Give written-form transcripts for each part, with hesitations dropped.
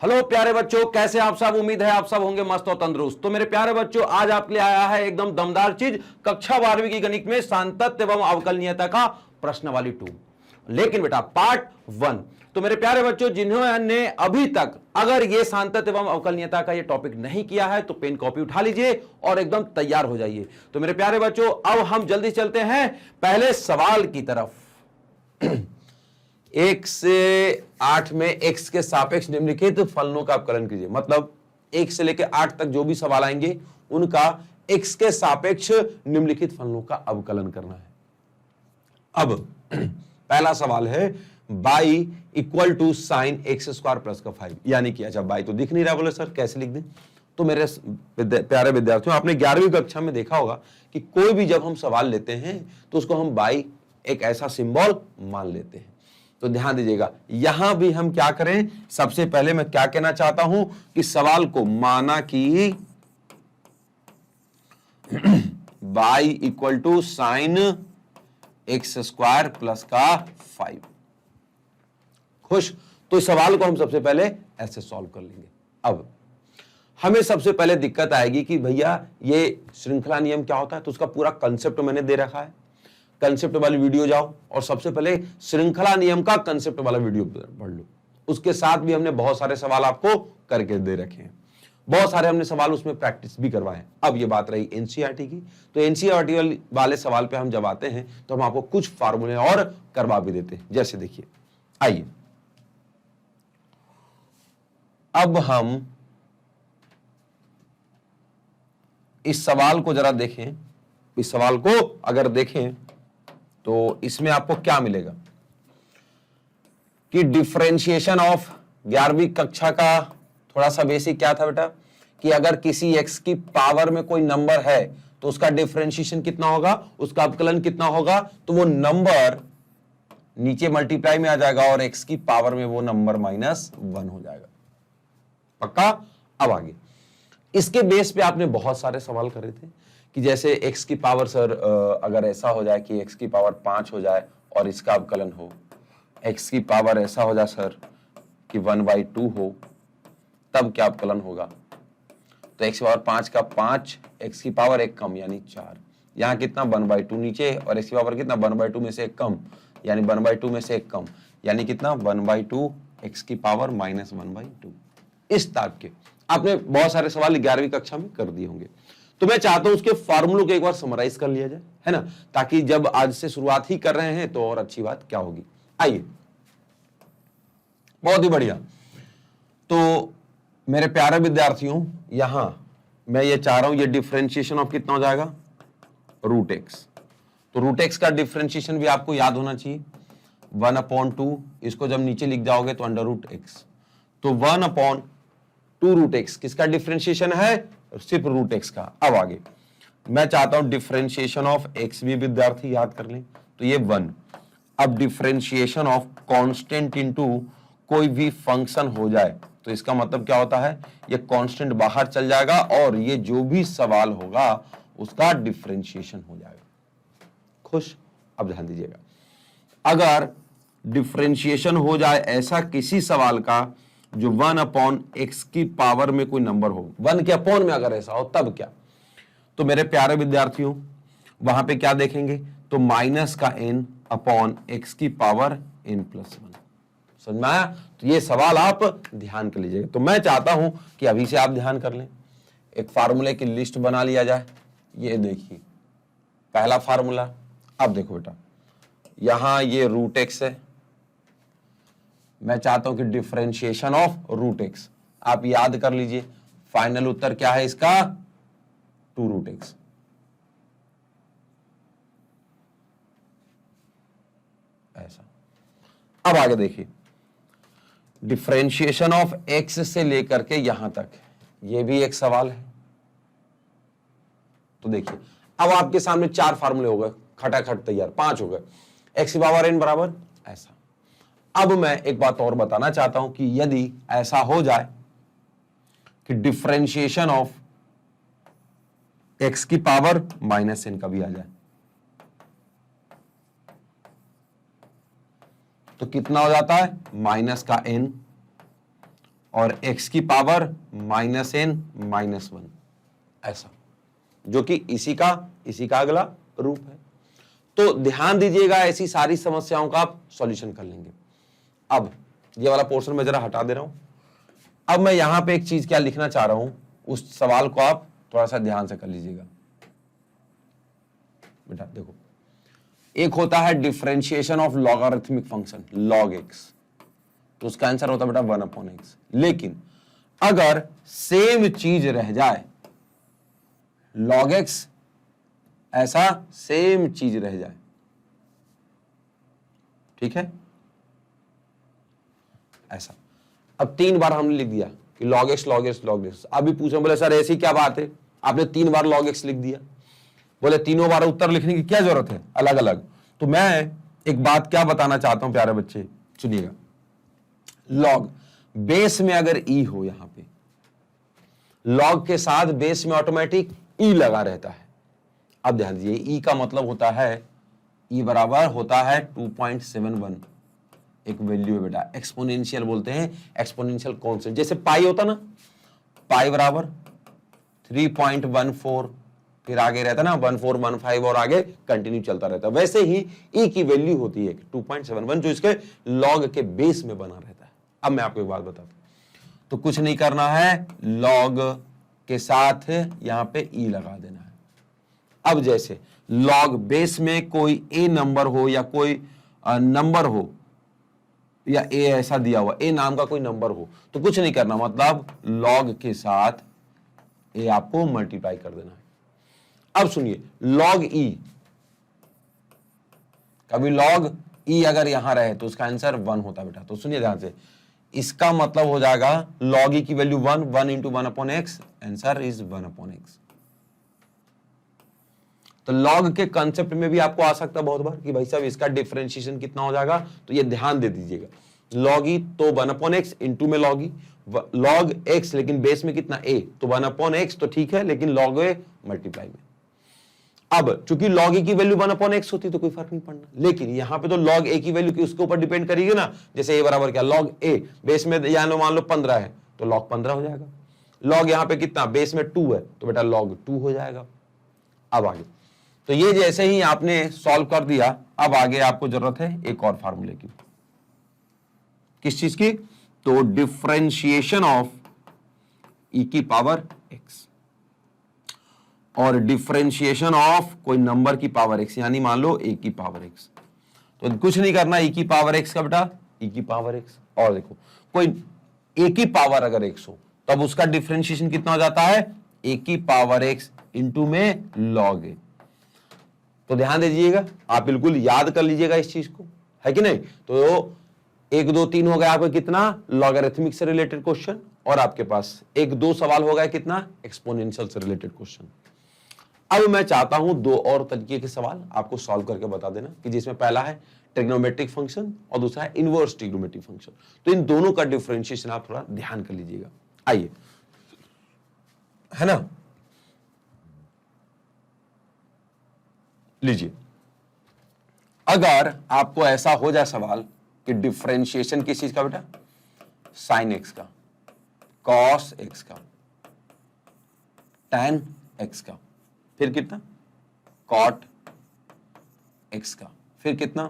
Hello प्यारे बच्चों, कैसे आप सब। उम्मीद है आप सब होंगे मस्त और तंदुरुस्त। तो मेरे प्यारे बच्चों, आज आपके लिए आया है एकदम दमदार चीज, कक्षा 12वीं की गणित में सांतत्य एवं अवकलनीयता का प्रश्नावली 2, लेकिन बेटा पार्ट 1। तो मेरे प्यारे बच्चों, जिन्होंने अभी तक अगर ये सांतत्य एवं अवकलनीयता का ये टॉपिक नहीं किया है तो पेन कॉपी उठा लीजिए और एकदम तैयार हो जाइए। तो मेरे प्यारे बच्चों, अब हम जल्दी चलते हैं पहले सवाल की तरफ। 1 से 8 में x के सापेक्ष निम्नलिखित फलनों का अवकलन कीजिए। मतलब 1 से लेकर 8 तक जो भी सवाल आएंगे उनका x के सापेक्ष निम्नलिखित फलनों का अवकलन करना है। अब पहला सवाल है y equal to sine x square plus का 5, यानी कि अच्छा y तो दिख नहीं रहा, बोले सर कैसे लिख दें। तो मेरे प्यारे विद्यार्थियों, आपने 11वीं कक्षा में देखा होगा कि कोई भी जब हम सवाल लेते हैं तो उसको हम y एक ऐसा सिंबल मान लेते हैं। तो ध्यान दीजिएगा, यहां भी हम क्या करें, सबसे पहले मैं क्या कहना चाहता हूं कि सवाल को माना कि y equal to sine x square plus का 5। खुश। तो इस सवाल को हम सबसे पहले ऐसे सॉल्व कर लेंगे। अब हमें सबसे पहले दिक्कत आएगी कि भैया ये श्रृंखला नियम क्या होता है, तो उसका पूरा कंसेप्ट मैंने दे रखा है। कंसेप्ट वाली वीडियो जाओ और सबसे पहले श्रृंखला नियम का कंसेप्ट वाला वीडियो पढ़ लो। उसके साथ भी हमने बहुत सारे सवाल आपको करके दे रखे हैं, बहुत सारे हमने सवाल उसमें प्रैक्टिस भी करवाए हैं। अब ये बात रही एनसीईआरटी की, तो एनसीईआरटी वाले सवाल पे हम जब आते हैं तो हम आपको कुछ फार्मूले और करवा भी देते हैं। जैसे देखिए, आइए अब हम इस सवाल को जरा देखें। इस सवाल को अगर देखें तो इसमें आपको क्या मिलेगा कि डिफरेंशिएशन ऑफ 11वीं कक्षा का थोड़ा सा बेसिक क्या था बेटा, कि अगर किसी x की पावर में कोई नंबर है तो उसका डिफरेंशिएशन कितना होगा, उसका अवकलन कितना होगा, तो वो नंबर नीचे मल्टीप्लाई में आ जाएगा और x की पावर में वो नंबर -1 हो जाएगा। पक्का। अब आगे इसके बेस पे आपने बहुत सारे सवाल करे थे कि जैसे x की पावर सर अगर ऐसा हो जाए कि x की पावर 5 हो जाए और इसका अवकलन हो, x की पावर ऐसा हो जाए सर कि 1/2 हो, तब क्या अवकलन होगा। तो x की पावर 5 का 5, x की पावर 1 कम यानी 4, यहाँ कितना 1/2 नीचे और x की पावर कितना 1/2 में से 1 कम यानी 1/2 में से 1 कम यानी कितना 1/2 x की पावर -1/2। इस टाइप के आपने बहुत सारे सवाल 11वीं कक्षा में कर दिए होंगे। तो मैं चाहता हूं उसके फॉर्मूलों को एक बार समराइज कर लिया जाए, है ना, ताकि जब आज से शुरुआत ही कर रहे हैं तो और अच्छी बात क्या होगी। आइए, बहुत ही बढ़िया। तो मेरे प्यारे विद्यार्थियों, यहां मैं ये चाह रहा हूं, ये डिफरेंशिएशन ऑफ कितना हो जाएगा, √x। तो √x का डिफरेंशिएशन भी आपको याद होना चाहिए 1/2। इसको जब नीचे लिख जाओगे तो √x, तो 1/2 √x किसका डिफरेंशिएशन है, सिर्फ √x का। अब आगे मैं चाहता हूं डिफरेंशिएशन ऑफ x भी विद्यार्थी याद कर लें, तो ये 1। अब डिफरेंशिएशन ऑफ कांस्टेंट इनटू कोई भी फंक्शन हो जाए तो इसका मतलब क्या होता है, ये कांस्टेंट बाहर चल जाएगा और ये जो भी सवाल होगा उसका डिफरेंशिएशन हो जाएगा। खुश। अब ध्यान दीजिएगा, अगर डिफरेंशिएशन हो जाए ऐसा किसी सवाल का जो 1/x की पावर में कोई नंबर हो, 1 के अपॉन में अगर ऐसा हो तब क्या। तो मेरे प्यारे विद्यार्थियों वहां पे क्या देखेंगे, तो माइनस का n अपॉन x की पावर n+1। समझ में आया। तो ये सवाल आप ध्यान कर लीजिएगा। तो मैं चाहता हूं कि अभी से आप ध्यान कर लें, एक फार्मूले की लिस्ट बना लिया जाए। ये देखिए पहला फार्मूला। अब देखो बेटा, यहां ये √x है, मैं चाहता हूं कि डिफरेंशिएशन ऑफ √x आप याद कर लीजिए। फाइनल उत्तर क्या है इसका, 2√x। ऐसा। अब आगे देखिए, डिफरेंशिएशन ऑफ x से लेकर के यहां तक, यह भी एक सवाल है। तो देखिए अब आपके सामने 4 फार्मूले हो गए, खटाखट तैयार, 5 हो गए। x की पावर n बराबर ऐसा। अब मैं एक बात और बताना चाहता हूं कि यदि ऐसा हो जाए कि डिफरेंशिएशन ऑफ x की पावर -n का भी आ जाए तो कितना हो जाता है, माइनस का n और x की पावर -n-1, ऐसा, जो कि इसी का अगला रूप है। तो ध्यान दीजिएगा, ऐसी सारी समस्याओं का आप सॉल्यूशन कर लेंगे। अब ये वाला पोर्शन मैं जरा हटा दे रहा हूं। अब मैं यहां पे एक चीज क्या लिखना चाह रहा हूं, उस सवाल को आप थोड़ा सा ध्यान से कर लीजिएगा। बेटा देखो, एक होता है differentiation of logarithmic function log x, तो उसका आंसर होता है बेटा 1/x। लेकिन अगर सेम चीज रह जाए, log x ऐसा सेम चीज रह जाए, ठीक है, ऐसा। अब 3 बार हमने लिख दिया कि log x log x log x। अभी पूछो, बोले सर ऐसी क्या बात है, आपने 3 बार log x लिख दिया। बोले तीनों बार उत्तर लिखने की क्या जरूरत है अलग अलग। तो मैं एक बात क्या बताना चाहता हूं प्यारे बच्चे, सुनिएगा। लॉग बेस में अगर ई हो, यहां पे लॉग के साथ बेस में ऑटोमेटिक ई लगा रहता है। अब ध्यान दीजिए, ई का मतलब होता है, ई बराबर होता है 2.71, एक वैल्यू है बेटा, एक्सपोनेंशियल बोलते हैं, एक्सपोनेंशियल कांस्टेंट। जैसे पाई होता ना, पाई बराबर 3.14, फिर आगे रहता ना 1415 और आगे कंटिन्यू चलता रहता है। वैसे ही ई की वैल्यू होती है 2.71, जो इसके लॉग के बेस में बना रहता है। अब मैं आपको एक बात बताता हूं, तो कुछ नहीं करना है, लॉग के साथ यहां पे ई लगा देना है। अब जैसे लॉग बेस में कोई ए नंबर हो या कोई नंबर हो, या ए ऐसा दिया हुआ, ए नाम का कोई नंबर हो, तो कुछ नहीं करना, मतलब लॉग के साथ ए आपको मल्टीप्लाई कर देना है। अब सुनिए, लॉग ई, कभी लॉग ई अगर यहां रहे तो उसका आंसर 1 होता बेटा। तो सुनिए ध्यान से, इसका मतलब हो जाएगा लॉग ई की value 1, 1 into 1/x, answer is 1/x। तो लॉग के कंसेप्ट में भी आपको आ सकता है बहुत बार कि भाई साहब इसका डिफरेंशिएशन कितना हो जाएगा, तो ये ध्यान दे दीजिएगा, लॉग ई तो 1/x, इंटू में लॉग ई, लॉग x लेकिन बेस में कितना a, तो 1/x तो ठीक है, लेकिन लॉग ए मल्टीप्लाई में। अब चूंकि log a की वैल्यू 1/x होती तो कोई फर्क नहीं पड़ना, लेकिन यहां पे तो log a की वैल्यू की उसके ऊपर डिपेंड करेगी ना। जैसे a बराबर क्या, log a बेस में यानी मान लो 15 है तो log 15 हो जाएगा। log यहां पे कितना, बेस में 2 है तो बेटा log 2 हो जाएगा। अब आगे, तो ये जैसे ही आपने सॉल्व कर दिया, अब आगे आपको जरूरत है एक और फार्मूले की। किस चीज की, तो डिफरेंशिएशन ऑफ ई की पावर x और डिफरेंशिएशन ऑफ कोई नंबर की पावर x, यानी मान लो a की पावर x। तो कुछ नहीं करना, e की पावर x का बेटा e की पावर x। और देखो, कोई a की पावर अगर x हो तब उसका डिफरेंशिएशन कितना हो जाता है, a की पावर x इंटू में log a। तो ध्यान दीजिएगा, आप बिल्कुल याद कर लीजिएगा इस चीज को, है कि नहीं। तो 1 2 3 हो गया आपका कितना, लॉगरिथमिक से रिलेटेड क्वेश्चन, और आपके पास 1 2 सवाल हो गया कितना, एक्सपोनेंशियल से रिलेटेड क्वेश्चन। अब मैं चाहता हूं 2 और तरीके के सवाल आपको सॉल्व करके बता देना, कि जिसमें पहला है ट्रिग्नोमेट्रिक फंक्शन और दूसरा है इनवर्स ट्रिग्नोमेट्रिक फंक्शन। तो इन दोनों का डिफरेंशिएशन आप थोड़ा ध्यान कर लीजिएगा। आइए, है ना, लीजिए। अगर आपको ऐसा हो जाए सवाल कि डिफरेंशिएशन किस चीज का बेटा, साइन एक्स का, कॉस एक्स का, टैन एक्स का, फिर कितना, कॉट एक्स का, फिर कितना,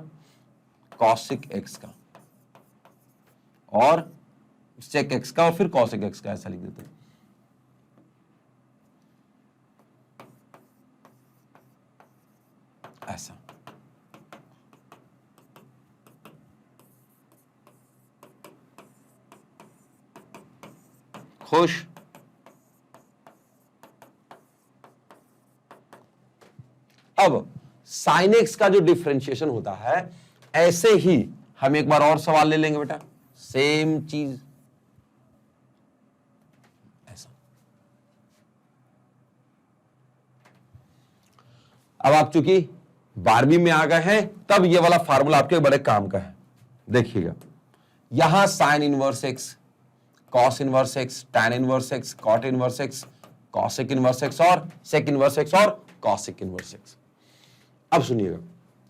कॉसिक एक्स का, और सेक एक्स का, और फिर कॉसिक एक्स का, ऐसा लिख देते हैं। ऐसा खुश। अब साइन एक्स का जो डिफरेंशिएशन होता है, ऐसे ही हम एक बार और सवाल ले लेंगे बेटा, सेम चीज ऐसा। अब आप चूंकि 12वीं में आ गए हैं, तब ये वाला फार्मूला आपके बड़े काम का है। देखिएगा, यहां sine inverse x, cos inverse x, tan inverse x, cot inverse x, cosec inverse x और सेक इनवर्स एक्स और कॉसिक इनवर्स एक्स। अब सुनिएगा,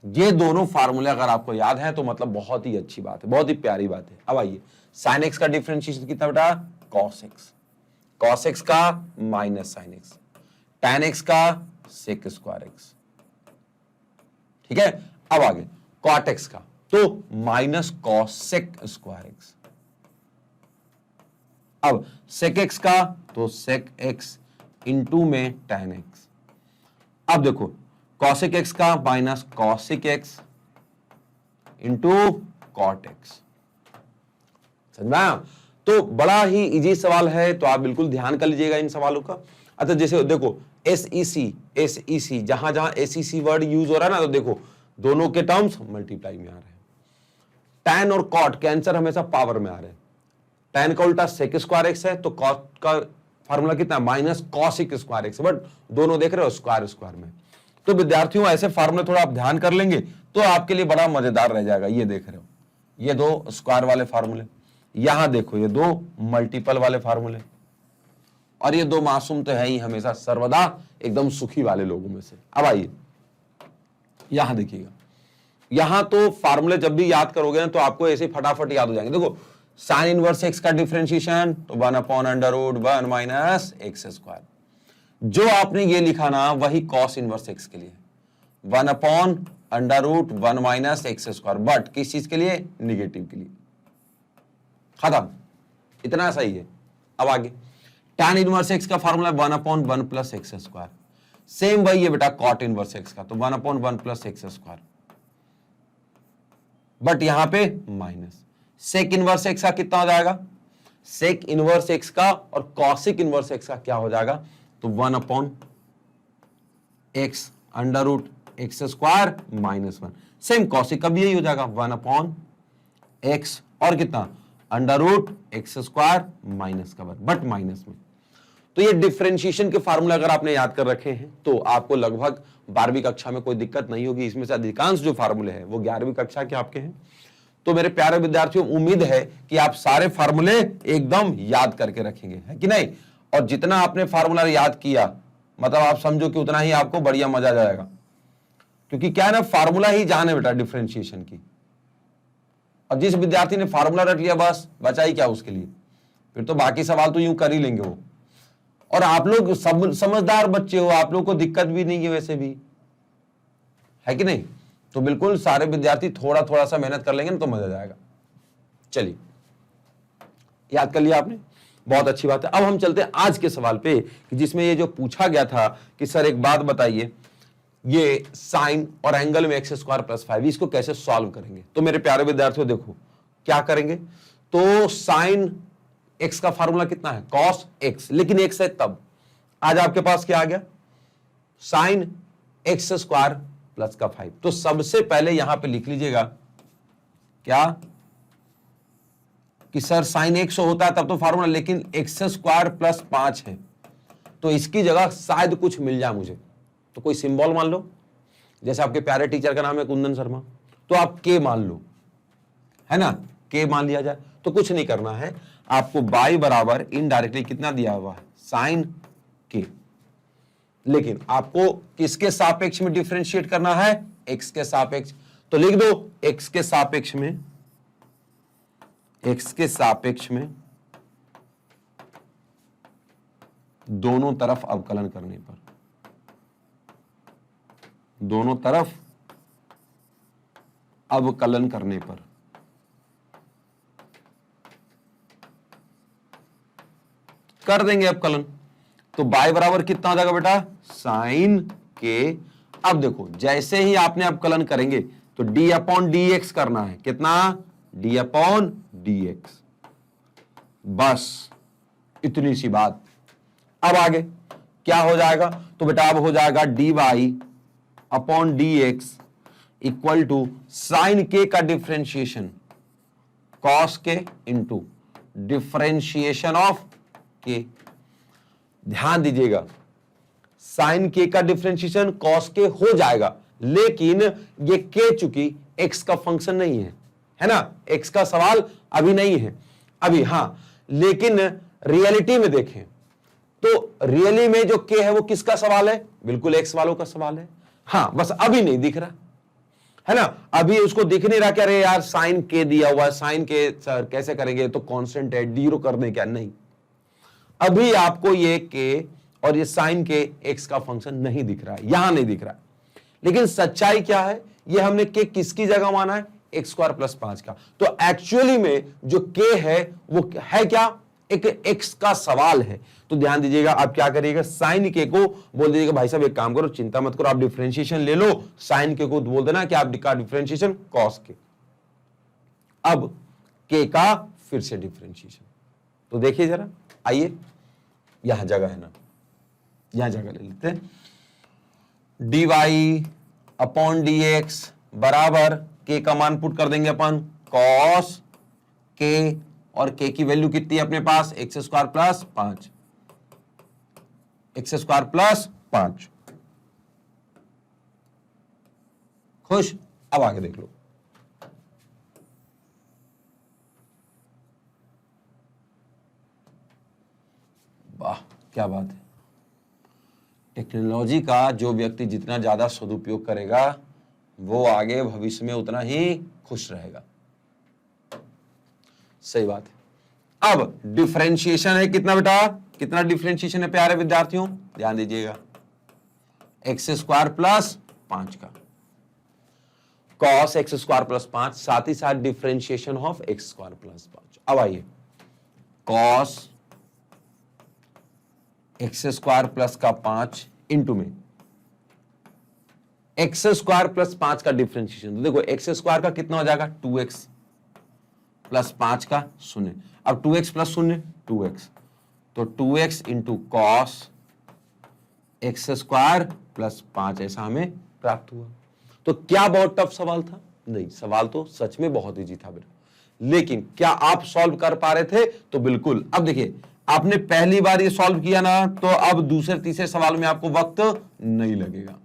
ये दोनों फार्मूले अगर आपको याद है तो मतलब बहुत ही अच्छी बात है, बहुत ही प्यारी बात है। अब आइए, साइन एक्स का डिफरेंशिएशन कितना बेटा, कॉस एक्स, कॉस एक्स का minus sine x, tan x का सेक स्क्वायर एक्स, ठीक है। अब आगे कॉट एक्स का तो minus cosec square x, अब सेक एक्स का तो सेक एक्स इंटू में tan एक्स, अब देखो कॉसेक एक्स का minus cosec x into cot x, समझ में आया? तो बड़ा ही इजी सवाल है, तो आप बिल्कुल ध्यान कर लीजिएगा इन सवालों का। अच्छा जैसे देखो एसईसी जहां जहां एसईसी वर्ड यूज हो रहा है ना, तो देखो दोनों के टर्म्स मल्टीप्लाई में आ रहे हैं। टैन और कॉट के आंसर हमेशा पावर में आ रहे हैं। टैन का उल्टा सेक स्क्वायर एक्स है, तो कॉट का फार्मूला कितना, minus cosec square x, but दोनों देख रहे हो स्क्वायर स्क्वायर में। तो विद्यार्थियों ऐसे फार्मूले थोड़ा आप ध्यान कर लेंगे तो आपके लिए बड़ा मजेदार रह जाएगा। ये देख रहे हो, ये दो स्क्वायर वाले फार्मूले, यहां देखो ये दो मल्टीपल वाले फार्मूले, और ये दो मासूम तो है ही हमेशा सर्वदा एकदम सुखी वाले लोगों में से। अब आइए यहां देखिएगा, यहां तो फार्मूले जब भी याद करोगे ना तो आपको ऐसे फटाफट याद हो जाएंगे। देखो साइन इनवर्स एक्स का डिफरेंशिएशन तो 1/√1 माइनस एक्स स्क्वायर, जो आपने ये लिखा ना वही कॉस इनवर्स एक्स के लिए 1/√1 माइनस एक्स स्क्वायर, बट किस चीज के लिए, निगेटिव के लिए, खत्म, इतना सही है। अब आगे tan इनवर्स एक्स का formula 1/1 plus x square, same वही है बेटा कॉट इनवर्स एक्स का, तो 1/1 प्लस एक्स स्क्वायर, बट यहां पे माइनस। सेक इनवर्स एक्स का कितना हो जाएगा, सेक इनवर्स एक्स का और कॉसिक इनवर्स एक्स का क्या हो जाएगा, तो 1/x √x square minus 1, same cosec का भी यही हो जाएगा 1/x और कितना √x स्क्वायर माइनस का 1, बट माइनस में। तो ये डिफरेंशिएशन के फार्मूला अगर आपने याद कर रखे हैं तो आपको लगभग 12वीं कक्षा में कोई दिक्कत नहीं होगी। इसमें से अधिकांश जो फार्मूले हैं वो 11वीं कक्षा के आपके हैं। तो मेरे प्यारे विद्यार्थियों, उम्मीद है कि आप सारे फार्मूले एकदम याद करके रखेंगे, है कि नहीं? और जितना आपने फार्मूला याद किया मतलब आप समझो कि उतना ही आपको बढ़िया मजा जाएगा, क्योंकि क्या है ना, फार्मूला ही जान है बेटा डिफरेंशिएशन की। और जिस विद्यार्थी ने फार्मूला रख लिया बस बचा ही क्या उसके लिए, फिर तो बाकी सवाल तो यूं कर ही लेंगे वो। और आप लोग सब समझदार बच्चे हो, आप लोग को दिक्कत भी नहीं है वैसे भी, है कि नहीं? तो बिल्कुल सारे विद्यार्थी थोड़ा थोड़ा सा मेहनत कर लेंगे ना तो मजा जाएगा। चलिए, याद कर लिया आपने, बहुत अच्छी बात है। अब हम चलते हैं आज के सवाल पे, कि जिसमें ये जो पूछा गया था कि सर एक बात बताइए, ये साइन और एंगल में x स्क्वायर प्लस 5 इसको कैसे सॉल्व करेंगे। तो मेरे प्यारे विद्यार्थियों देखो क्या करेंगे, तो साइन x का फार्मूला कितना है, कॉस x, लेकिन x है तब। आज आपके पास क्या आ गया, साइन x स्क्वायर प्लस का 5। तो सबसे पहले यहां पे लिख लीजिएगा क्या, कि सर साइन x होता है तब तो फार्मूला, लेकिन x स्क्वायर प्लस 5 है, तो इसकी जगह शायद कुछ मिल जाए मुझे। तो कोई सिंबल मान लो, जैसे आपके प्यारे टीचर का नाम है कुंदन शर्मा, तो आप k मान लो, है ना, k मान लिया जाए। तो कुछ नहीं करना है आपको, y बराबर इनडायरेक्टली कितना दिया हुआ है, साइन k, लेकिन आपको किसके सापेक्ष में डिफरेंशिएट करना है, x के सापेक्ष। तो लिख दो x के सापेक्ष में, x के सापेक्ष में दोनों तरफ अवकलन करने पर, दोनों तरफ अवकलन करने पर कर देंगे अवकलन। तो y बराबर कितना हो जाएगा बेटा, साइन के। अब देखो जैसे ही आपने अवकलन करेंगे तो d/dx करना है, कितना, d/dx, बस इतनी सी बात। अब आगे क्या हो जाएगा, तो बेटा अब हो जाएगा dy/dx इक्वल टू साइन के का डिफरेंशिएशन कॉस के इंटू डिफरेंशिएशन ऑफ के। ध्यान दीजिएगा, साइन के का डिफरेंशिएशन कॉस के हो जाएगा, लेकिन ये के चूंकि एक्स का फंक्शन नहीं है ना, एक्स का सवाल अभी नहीं है अभी, हां, लेकिन रियलिटी में देखें तो रियली में जो के है वो किसका सवाल है, बिल्कुल एक्स वालों का सवाल है। हां, बस अभी नहीं दिख रहा, है ना। अभी उसको दिख नहीं रहा, क्या अरे यार साइन के दिया हुआ है, साइन के सर कैसे करेंगे, तो कांस्टेंट है, जीरो कर दें क्या, नहीं। अभी आपको ये के और ये साइन के एक्स का फंक्शन नहीं दिख रहा है, यहां नहीं दिख रहा है। लेकिन सच्चाई क्या है, ये हमने के किसकी जगह माना है, एक्स स्क्वायर प्लस 5 का। तो एक्चुअली में जो के है वो है क्या, एक एक्स का सवाल है। तो ध्यान दीजिएगा, आप क्या करिएगा, साइन के को बोल दीजिएगा भाई साहब एक काम करो, चिंता मत करो, आप डिफरेंशिएशन ले लो, साइन के को बोल देना कि आपका डिफरेंशिएशन कॉस के। अब के का फिर से डिफरेंशिएशन, तो देखिए जरा, आइए यहां जगह है ना, यहां जगह ले लेते हैं। dy अपॉन dx बराबर के का मान पुट कर देंगे अपन, cos के, और के की वैल्यू कितनी है अपने पास, x square plus 5, x square plus 5। खुश। अब आगे देख लो, वाह क्या बात है। टेक्नोलॉजी का जो व्यक्ति जितना ज्यादा सदुपयोग करेगा वो आगे भविष्य में उतना ही खुश रहेगा। सही बात है। अब डिफरेंशिएशन है कितना बेटा, कितना डिफरेंशिएशन है प्यारे विद्यार्थियों, ध्यान दीजिएगा, एक्स स्क्वायर प्लस 5 का कॉस एक्स स्क्वायर प्लस 5, साथ ही साथ differentiation of x square plus 5। अब आइए, कॉस एक्स स्क्वायर प्लस का 5 इंटू में एक्स स्क्वायर प्लस 5 का डिफरेंशिएशन। तो देखो एक्स स्क्वायर का कितना हो जाएगा, 2x प्लस 5 का 0। अब 2x प्लस 0 2x, तो 2x into cos x square plus 5 ऐसा हमें प्राप्त हुआ। तो क्या बहुत टफ सवाल था, नहीं, सवाल तो सच में बहुत इजी था बेटा, लेकिन क्या आप सॉल्व कर पा रहे थे, तो बिल्कुल। अब देखिए, आपने पहली बार ये सॉल्व किया ना, तो अब दूसरे तीसरे सवाल में आपको वक्त नहीं लगेगा।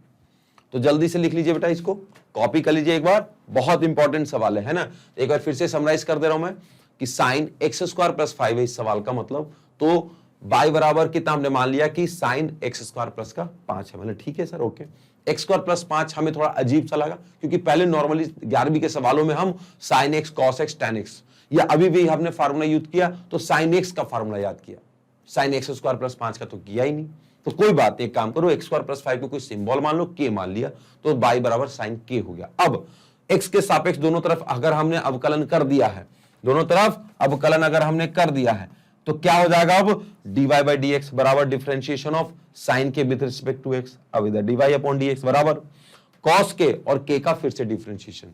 तो जल्दी से लिख लीजिए बेटा, इसको कॉपी कर लीजिए एक बार, बहुत इंपॉर्टेंट सवाल है ना। एक बार फिर से समराइज कर दे रहा हूं मैं कि साइन एक्स स्क्वायर प्लस 5 है इस सवाल का मतलब, तो बाई बराबर कितना हमने मान लिया कि साइन एक्स स्क्वायर प्लस का 5 है, मतलब ठीक है sir, okay. X square plus 5 हमें थोड़ा अजीब सा लगा, क्योंकि पहले नॉर्मली 11वीं के सवालों में हम sine x, cos x, ten x, या अभी भी हमने फार्मूला यूज किया तो साइन एक्स का फार्मूला याद किया, साइन एक्स स्क्वायर प्लस 5 का तो किया ही नहीं। तो कोई बात, एक काम करो, एक्स स्क्वायर प्लस 5 को कोई सिंबल मान लो, के मान लिया, तो बाई बराबर साइन के हो गया। अब एक्स के सापेक्ष दोनों तरफ अगर हमने अवकलन कर दिया है, दोनों तरफ अवकलन अगर हमने कर दिया है, तो क्या हो जाएगा, अब dy बाई डी एक्स बराबर डिफरेंशिएशन ऑफ साइन के विद रिस्पेक्ट टू एक्स। अब इधर dy अपॉन डी एक्स बराबर कॉस के और के का फिर से डिफरेंशिएशन।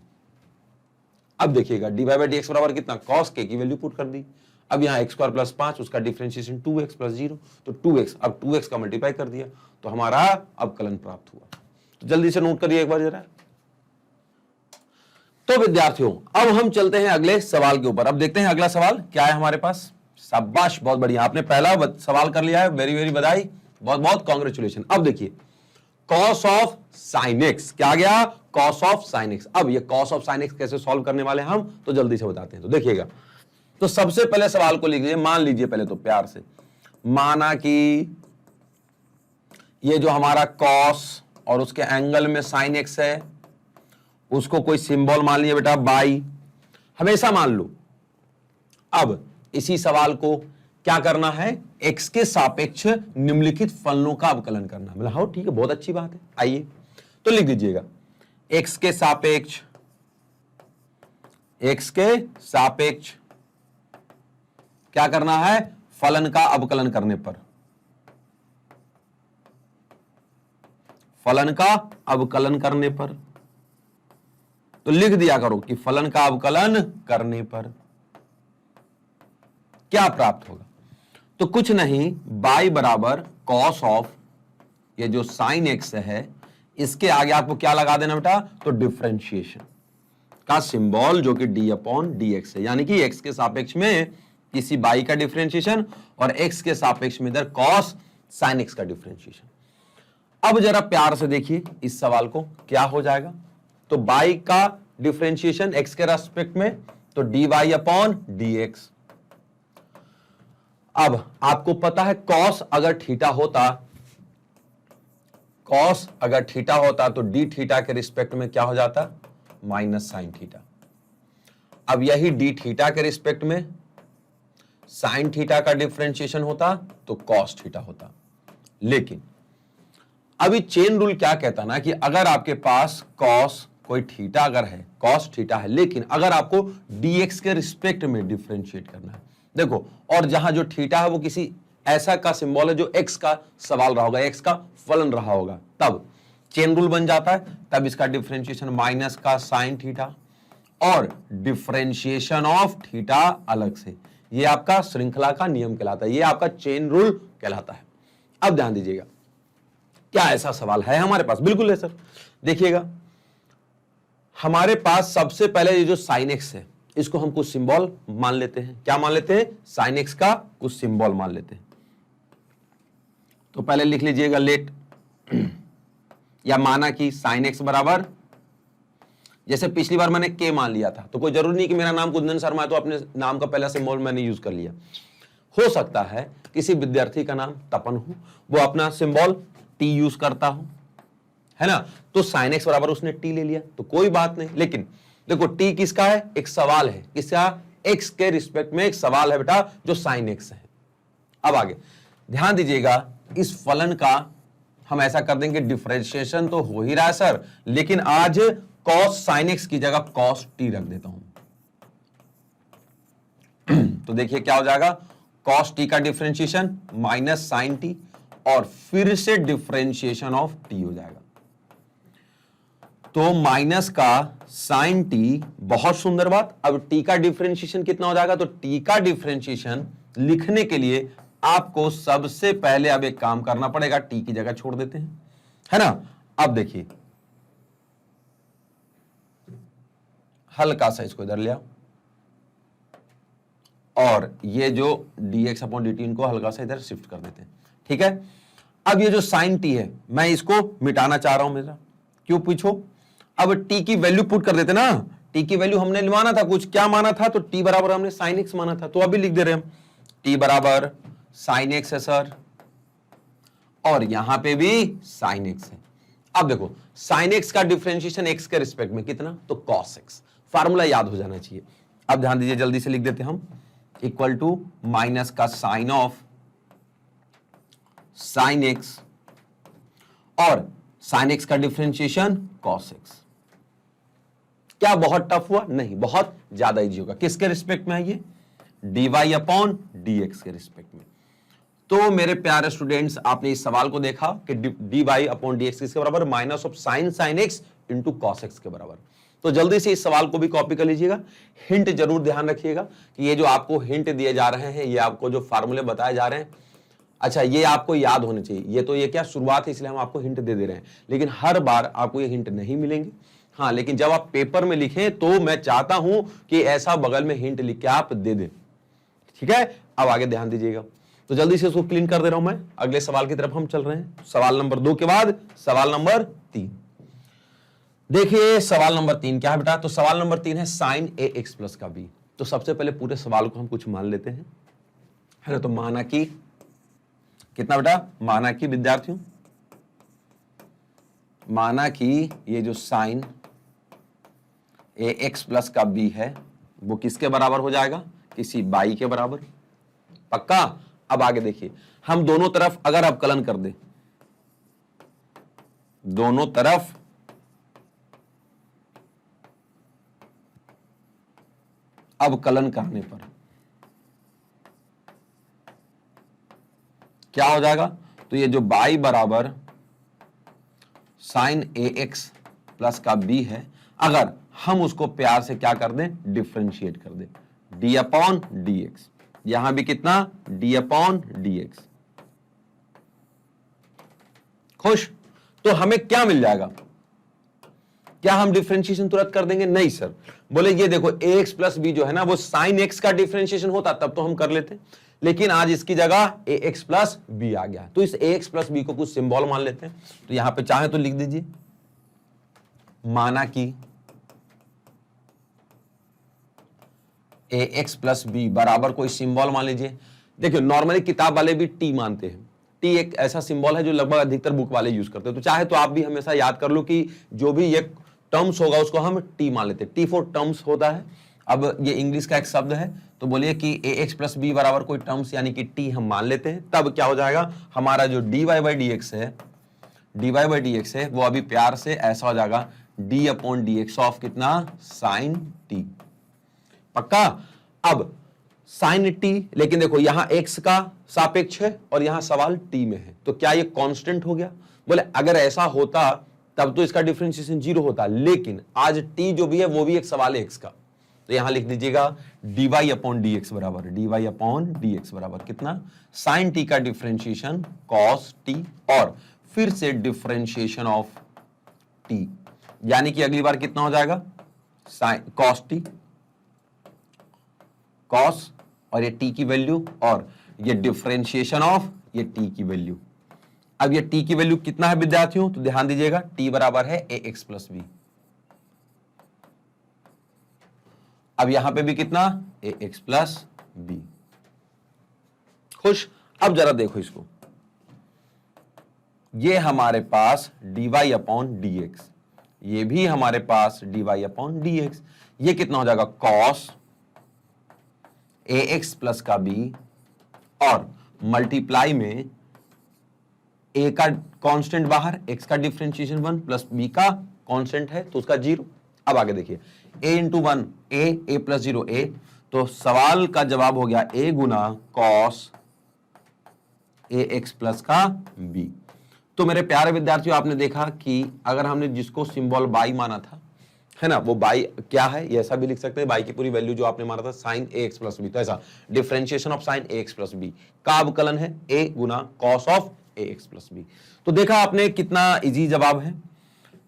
अब देखिएगा dy बाई डी एक्स बराबर कितना, कॉस के की वैल्यू पुट कर दी। अब यहाँ एक्स स्क्वायर प्लस 5, उसका डिफरेंशिएशन 2x प्लस 0, तो 2x, अब 2x का मल्टीप्लाई कर दिया तो हमारा अवकलन प्राप्त हुआ। तो जल्दी से नोट करिए एक बार जरा। तो विद्यार्थियों, अब हम चलते हैं अगले सवाल के ऊपर। अब देखते हैं अगला सवाल क्या है हमारे पास। शाबाश, बहुत बढ़िया, आपने पहला सवाल कर लिया है, वेरी वेरी बधाई, बहुत बहुत कांग्रेचुलेशन। अब देखिए, कॉस ऑफ साइन एक्स, क्या आ गया, कॉस ऑफ साइन एक्स। अब ये कॉस ऑफ साइन एक्स कैसे सॉल्व करने वाले हैं हम, तो जल्दी से बताते हैं। तो देखिएगा, तो सबसे पहले सवाल को लिख लीजिए, मान लीजिए पहले तो प्यार से, माना कि ये जो हमारा कॉस और उसके एंगल में साइन एक्स है, उसको कोई सिंबल मान लिया बेटा बाई, हमेशा मान लो। अब इसी सवाल को क्या करना है, एक्स के सापेक्ष निम्नलिखित फलनों का अवकलन करना। मतलब हाँ ठीक है, बहुत अच्छी बात है। आइए तो लिख दीजिएगा, एक्स के सापेक्ष, एक्स के सापेक्ष क्या करना है, फलन का अवकलन करने पर, फलन का अवकलन करने पर, तो लिख दिया करो कि फलन का अवकलन करने पर क्या प्राप्त होगा। तो कुछ नहीं, बाई बराबर कॉस ऑफ ये जो साइन एक्स है, इसके आगे आपको क्या लगा देना बेटा, तो डिफरेंशिएशन का सिंबल जो कि डी अपॉन डी एक्स है, यानी कि एक्स के सापेक्ष में किसी बाई का डिफरेंशिएशन और एक्स के सापेक्ष में इधर कॉस साइन एक्स का डिफरेंशिएशन। अब जरा प्यार से देखिए इस सवाल को, क्या हो जाएगा, तो बाई का डिफरेंशिएशन एक्स के रेस्पेक्ट में, तो D Y upon D x. अब आपको पता है कॉस अगर थीटा होता, कॉस अगर थीटा होता तो डी थीटा के रिस्पेक्ट में क्या हो जाता, माइनस साइन थीटा। अब यही डी थीटा के रिस्पेक्ट में साइन थीटा का डिफरेंशिएशन होता तो कॉस थीटा होता। लेकिन अभी चेन रूल क्या कहता ना कि अगर आपके पास कॉस कोई थीटा अगर है, कॉस थीटा है, लेकिन अगर आपको dx के रिस्पेक्ट में डिफरेंशिएट करना है, देखो, और जहां जो थीटा है वो किसी ऐसा का सिंबल है जो x का सवाल रहा होगा, x का फलन रहा होगा, तब चेन रूल बन जाता है। तब इसका डिफरेंशिएशन माइनस का साइन थीटा और डिफरेंशिएशन ऑफ थीटा अलग से, ये आपका श्रृंखला का नियम कहलाता है, ये आपका चेन रूल कहलाता है। अब ध्यान दीजिएगा, क्या ऐसा सवाल है हमारे पास? बिल्कुल है सर। देखिएगा, हमारे पास सबसे पहले ये जो साइन एक्स है इसको हम कुछ सिंबल मान लेते हैं। क्या मान लेते हैं? साइन एक्स का कुछ सिंबल मान लेते हैं। तो पहले लिख लीजिएगा लेट, या माना कि साइन एक्स बराबर, जैसे पिछली बार मैंने के मान लिया था, तो कोई जरूरी नहीं कि मेरा नाम कुंदन शर्मा है तो अपने नाम का पहला सिंबल मैंने यूज कर लिया। हो सकता है किसी विद्यार्थी का नाम तपन हो, वो अपना सिंबल टी यूज करता हो, है ना, तो साइन एक्स बराबर उसने टी ले लिया तो कोई बात नहीं। लेकिन देखो, टी किसका है? एक सवाल है, किसका? एक्स के रिस्पेक्ट में एक सवाल है बेटा जो साइन एक्स है। अब आगे ध्यान दीजिएगा, इस फलन का हम ऐसा कर देंगे, डिफरेंशिएशन तो हो ही रहा है सर, लेकिन आज कॉस साइन एक्स की जगह कॉस टी रख देता हूं। तो देखिए क्या हो जाएगा, कॉस टी का डिफरेंशिएशन माइनस साइन टी और फिर से डिफरेंशिएशन ऑफ टी हो जाएगा। तो माइनस का साइन टी, बहुत सुंदर बात। अब टी का डिफरेंशिएशन कितना हो जाएगा? तो टी का डिफरेंशिएशन लिखने के लिए आपको सबसे पहले अब एक काम करना पड़ेगा, टी की जगह छोड़ देते हैं, है ना। अब देखिए, हल्का सा इसको इधर ले आओ और ये जो dx अपॉन dt इनको हल्का सा इधर शिफ्ट कर देते हैं, ठीक है। अब ये जो साइन टी है मैं इसको मिटाना चाह रहा हूं मेरा, क्यों पूछो? अब टी की वैल्यू पुट कर देते ना, टी की वैल्यू हमने माना था कुछ, क्या माना था? तो टी बराबर हमने साइन एक्स माना था, तो अभी लिख दे रहे हम टी बराबर साइन एक्स है सर, और यहां पे भी साइन एक्स है। अब देखो, साइन एक्स का डिफरेंशिएशन एक्स के रिस्पेक्ट में कितना? तो कॉस एक्स, फार्मूला याद हो जाना चाहिए। अब ध्यान दीजिए, जल्दी से लिख देते हम, इक्वल टू माइनस का साइन ऑफ साइन एक्स और साइन एक्स का डिफरेंशिएशन कॉस एक्स। क्या बहुत टफ हुआ? नहीं, बहुत ज्यादा इजी होगा। किसके रिस्पेक्ट में है ये? dy अपॉन dx के रिस्पेक्ट में। तो मेरे प्यारे स्टूडेंट्स, आपने इस सवाल को देखा कि dy अपॉन dx किसके बराबर? Minus of sine x into cos x के बराबर। तो जल्दी से इस सवाल को भी कॉपी कर लीजिएगा। हिंट जरूर ध्यान रखिएगा कि ये जो आपको हिंट दिए जा रहे हैं, ये आपको जो फार्मूले बताए जा रहे हैं, अच्छा, ये आपको याद होने चाहिए। ये तो ये क्या शुरुआत है, इसलिए हम आपको हिंट दे रहे हैं, लेकिन हर बार आपको ये हिंट नहीं मिलेंगे। हाँ, लेकिन जब आप पेपर में लिखें तो मैं चाहता हूं कि ऐसा बगल में हिंट लिख के आप दे दें, ठीक है। अब आगे ध्यान दीजिएगा, तो जल्दी से इसको क्लीन कर दे रहा हूं मैं। अगले सवाल की तरफ हम चल रहे हैं, सवाल नंबर 2 के बाद सवाल नंबर 3। देखिए सवाल नंबर 3 क्या है बेटा? तो सवाल नंबर 3 है साइन ए एक्स प्लस का बी। तो सबसे पहले पूरे सवाल को हम कुछ मान लेते हैं, है ना। तो माना कि कितना बेटा? माना कि विद्यार्थियों, माना कि ये जो साइन ए एक्स प्लस का बी है वो किसके बराबर हो जाएगा? किसी बाई के बराबर, पक्का। अब आगे देखिए, हम दोनों तरफ अगर अवकलन कर दें, दोनों तरफ अवकलन करने पर क्या हो जाएगा? तो ये जो बाई बराबर साइन ए एक्स प्लस का बी है, अगर हम उसको प्यार से क्या कर दें? डिफरेंशिएट कर दें, डी अपॉन डी एक्स। यहां भी कितना? D upon D x. खुश? तो हमें क्या मिल जाएगा? क्या हम डिफरेंशिएशन तुरंत कर देंगे? नहीं सर। बोले ये देखो, ए एक्स प्लस बी जो है ना, वो साइन एक्स का डिफरेंशिएशन होता तब तो हम कर लेते, लेकिन आज इसकी जगह ए एक्स प्लस बी आ गया, तो इस ए एक्स प्लस बी को कुछ सिंबल मान लेते हैं। तो यहां पे चाहे तो लिख दीजिए, माना कि ए एक्स प्लस बी बराबर कोई सिंबल मान लीजिए। देखिए नॉर्मली किताब वाले भी टी मानते हैं, टी एक ऐसा सिंबल है जो लगभग अधिकतर बुक वाले यूज करते हैं। तो चाहे तो आप भी हमेशा याद कर लो कि जो भी ये टर्म्स होगा उसको हम टी मान लेते हैं, टी फॉर टर्म्स होता है। अब ये इंग्लिश का एक शब्द है, तो बोलिए कि ए एक्स प्लस बी बराबर कोई टर्म्स यानी कि टी हम मान लेते हैं, तब क्या हो जाएगा हमारा जो dy बाई डी एक्स है, dy बाई डी एक्स है, वो अभी प्यार से ऐसा हो जाएगा d upon D X of कितना साइन टी। पक्का। अब साइन टी, लेकिन देखो यहां x का सापेक्ष है और यहां सवाल t में है, तो क्या ये कांस्टेंट हो गया? बोले अगर ऐसा होता तब तो इसका डिफरेंशिएशन 0 होता, लेकिन आज t जो भी है वो भी एक सवाल है x का, तो यहां लिख दीजिएगा dy अपॉन डी एक्स बराबर, dy अपॉन डी एक्स बराबर कितना साइन t का डिफरेंशिएशन cos t और फिर से डिफरेंशिएशन ऑफ t, यानी कि अगली बार कितना हो जाएगा साइन cos t, cos और ये t की वैल्यू और ये डिफरेंशिएशन ऑफ ये t की वैल्यू। अब ये t की वैल्यू कितना है विद्यार्थियों, तो ध्यान दीजिएगा t बराबर है ए एक्स प्लस बी। अब यहां पे भी कितना ए एक्स प्लस बी। खुश। अब जरा देखो इसको, ये हमारे पास dy अपॉन डी एक्स, ये भी हमारे पास dy अपॉन डी एक्स, ये कितना हो जाएगा cos ए एक्स प्लस का बी और मल्टीप्लाई में a का कांस्टेंट बाहर, x का डिफरेंशिएशन 1 प्लस b का कांस्टेंट है तो उसका 0। अब आगे देखिए a into 1 a plus 0 a, तो सवाल का जवाब हो गया a Guna cos A x plus का b। तो मेरे प्यारे विद्यार्थियों आपने देखा कि अगर हमने जिसको सिंबल बाई माना था, है ना, वो बाई क्या है ये ऐसा भी लिख सकते हैं, बाई की पूरी वैल्यू जो आपने माना था sine A x plus B, तो ऐसा differentiation of sine A x plus B का अवकलन है a गुना cos of A x plus B. तो देखा आपने कितना इजी जवाब है।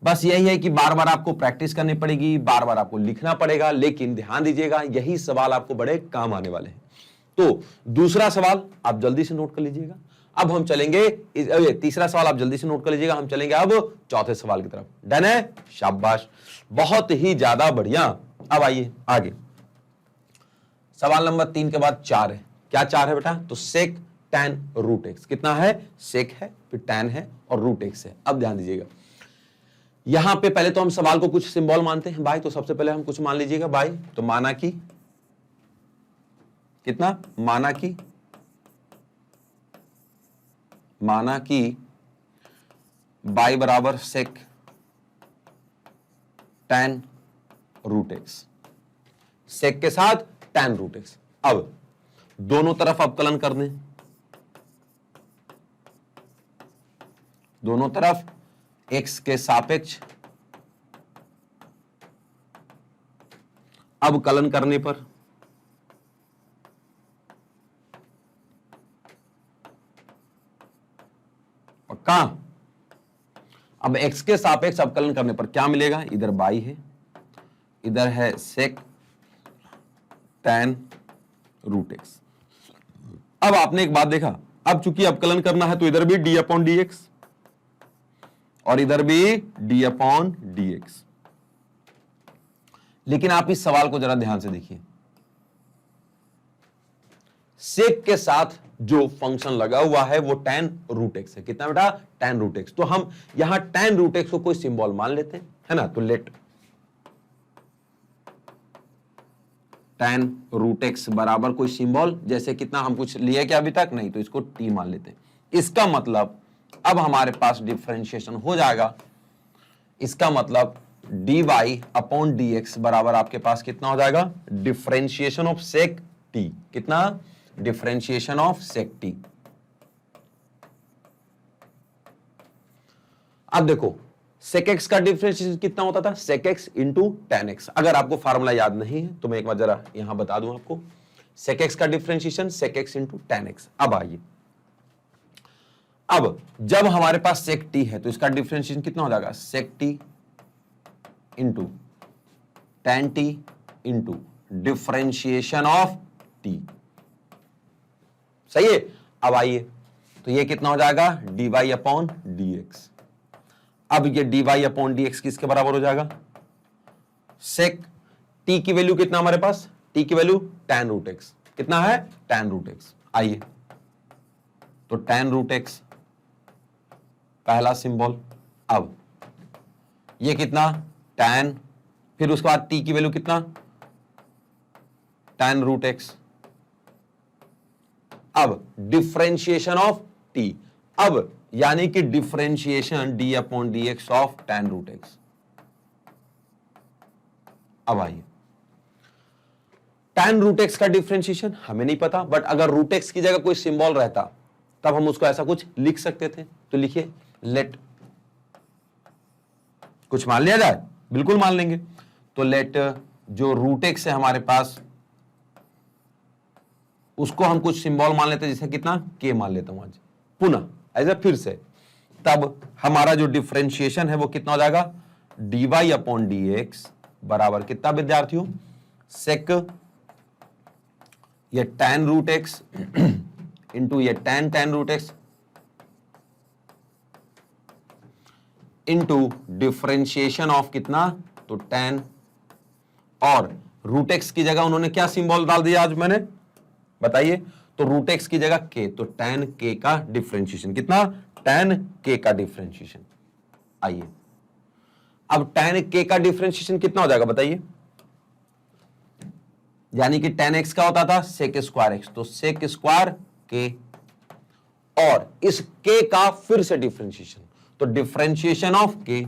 बस यही है कि बार बार आपको प्रैक्टिस करनी पड़ेगी, बार बार आपको लिखना पड़ेगा, लेकिन ध्यान दीजिएगा यही सवाल आपको बड़े काम आने वाले हैं। तो दूसरा सवाल आप जल्दी से नोट कर लीजिएगा। अब हम चलेंगे, तीसरा सवाल आप जल्दी से नोट कर लीजिएगा, हम चलेंगे अब चौथे सवाल की तरफ। डन है? शाबाश, बहुत ही ज्यादा बढ़िया। अब आइए आगे, सवाल नंबर 3 के बाद 4 है। क्या 4 है बेटा? तो सेक tan रूट एक्स। कितना है? सेक है, फिर tan है और रूट एक्स है। अब ध्यान दीजिएगा, यहां पे पहले तो हम सवाल को कुछ सिंबल मानते हैं बाई, तो सबसे पहले हम कुछ मान लीजिएगा बाई, तो माना कि कितना, माना कि बाई बराबर सेक tan रूट एक्स, सेक के साथ tan रूट एक्स। अब दोनों तरफ अवकलन कर दें, दोनों तरफ x के सापेक्ष अवकलन करने पर पक्का। अब x के सापेक्ष अवकलन करने पर क्या मिलेगा? इधर बाई है, इधर है सेक tan रूट एक्स। अब आपने एक बात देखा, अब चूंकि अवकलन करना है तो इधर भी d अपॉन डी एक्स और इधर भी d अपॉन डी एक्स। लेकिन आप इस सवाल को जरा ध्यान से देखिए, सेक के साथ जो फंक्शन लगा हुआ है वो tan रूट एक्स है। कितना बेटा? tan root x. तो हम यहां tan रूट एक्स को कोई सिंबल मान लेते हैं, है ना, तो लेट tan रूट एक्स बराबर कोई सिंबल, जैसे कितना हम कुछ लिए क्या अभी तक? नहीं, तो इसको t मान लेते हैं। इसका मतलब अब हमारे पास डिफरेंशिएशन हो जाएगा, इसका मतलब dy अपॉन डी एक्स बराबर आपके पास कितना हो जाएगा? Differentiation of sec t। कितना? Differentiation of sec t। अब देखो सेक एक्स का डिफरेंशिएशन कितना होता था? Sec x into tan x. अगर आपको फार्मूला याद नहीं है तो मैं एक बार जरा यहां बता दूं आपको, सेक एक्स का differentiation sec x into tan x. अब आइए, अब जब हमारे पास सेक टी है तो इसका डिफरेंशिएशन कितना हो जाएगा? Sec t into ten t into differentiation of t. सही है? अब आइए, तो ये कितना हो जाएगा? D Y upon D x. अब ये d Y upon D x किसके बराबर हो जाएगा? सेक टी की वैल्यू कितना हमारे पास? टी की वैल्यू tan रूट एक्स। कितना है? tan root x. आइए, तो tan रूट एक्स पहला सिंबल। अब ये कितना? tan, फिर उसके बाद t की वैल्यू कितना, tan रूट एक्स। अब डिफरेंशिएशन ऑफ t, अब यानी कि differentiation d upon D X of tan root x. अब आइए tan रूट एक्स का डिफरेंशिएशन हमें नहीं पता, बट अगर रूट एक्स की जगह कोई सिंबल रहता तब हम उसको ऐसा कुछ लिख सकते थे। तो लिखिए लेट, कुछ मान लिया जाए, बिल्कुल मान लेंगे। तो लेट जो रूट एक्स है हमारे पास, उसको हम कुछ सिंबल मान लेते हैं, जैसे कितना के मान लेता हूं आज, पुनः ऐसा फिर से। तब हमारा जो डिफरेंशिएशन है वो कितना हो जाएगा, D Y upon D X बराबर कितना विद्यार्थियों, सेक ये tan रूट एक्स इंटू ये tan root x into differentiation of कितना, तो tan, और रूट एक्स की जगह उन्होंने क्या सिंबल डाल दिया आज मैंने, बताइए। तो रूट एक्स की जगह k, तो tan k का डिफरेंशिएशन कितना, tan k का डिफरेंशिएशन। आइए अब tan k का डिफरेंशिएशन कितना हो जाएगा बताइए, यानी कि tan x का होता था सेक स्क्वायर x, तो सेक स्क्वायर k, और इस k का फिर से डिफरेंशिएशन, तो डिफरेंशिएशन ऑफ k।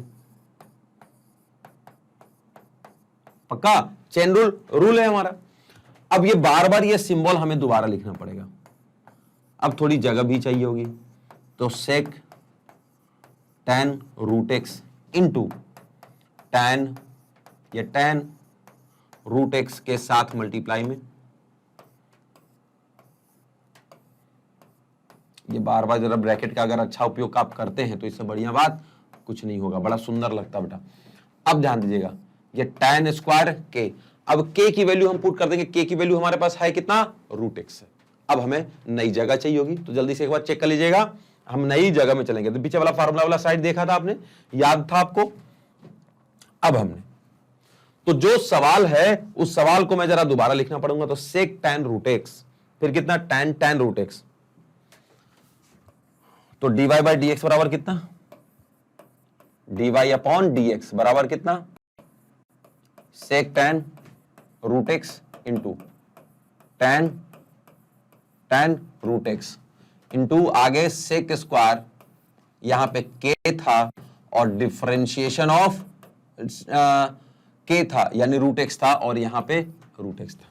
पक्का चेन रूल है हमारा। अब ये बार बार ये सिंबल हमें दोबारा लिखना पड़ेगा, अब थोड़ी जगह भी चाहिए होगी। तो sec tan root x into tan, ये tan रूट एक्स के साथ मल्टीप्लाई में, ये बार बार जरा ब्रैकेट का अगर अच्छा उपयोग आप करते हैं तो इससे बढ़िया बात कुछ नहीं होगा, बड़ा सुंदर लगता बेटा। अब ध्यान दीजिएगा, ये tan स्क्वायर के, अब k की वैल्यू हम पुट कर देंगे, k की वैल्यू हमारे पास है कितना, रूट एक्स है। अब हमें नई जगह चाहिए होगी, तो जल्दी से एक बार चेक कर लीजिएगा, हम नई जगह में चलेंगे। तो पीछे वाला फार्मूला वाला साइड देखा था आपने, याद था आपको। अब हमने तो जो सवाल है उस सवाल को मैं जरा दोबारा लिखना पड़ूंगा, तो सेक tan रूट एक्स, फिर कितना tan रूट एक्स, तो dy बाई डी एक्स बराबर कितना, dy अपॉन डी एक्स बराबर कितना, sec tan root x into tan root x into आगे सेक स्क्वायर, यहां पे k था और डिफरेंशिएशन ऑफ k था यानी रूट एक्स था, और यहां पे रूट एक्स था।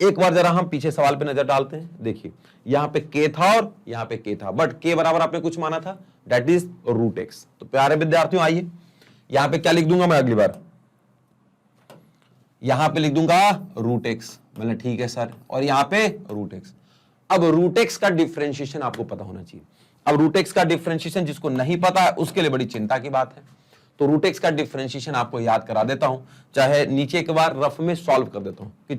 एक बार जरा हम पीछे सवाल पे नजर डालते हैं, देखिए यहां पे k था और यहां पे k था, बट k बराबर आपने कुछ माना था, दैट इज रूट एक्स। तो प्यारे विद्यार्थियों आइए, यहां पे क्या लिख दूंगा मैं अगली बार, यहां पे लिख दूंगा रूट एक्स, मतलब ठीक है सर, और यहां पे रूट एक्स। अब रूट एक्स का डिफरेंशिएशन आपको पता होना चाहिए। अब रूट एक्स का डिफरेंशिएशन जिसको नहीं पता है उसके लिए बड़ी चिंता की बात है। तो रूट एक्स का डिफरेंशिएशन आपको याद करा देता हूं, चाहे नीचे एक बार रफ में सॉल्व कर देता हूं कि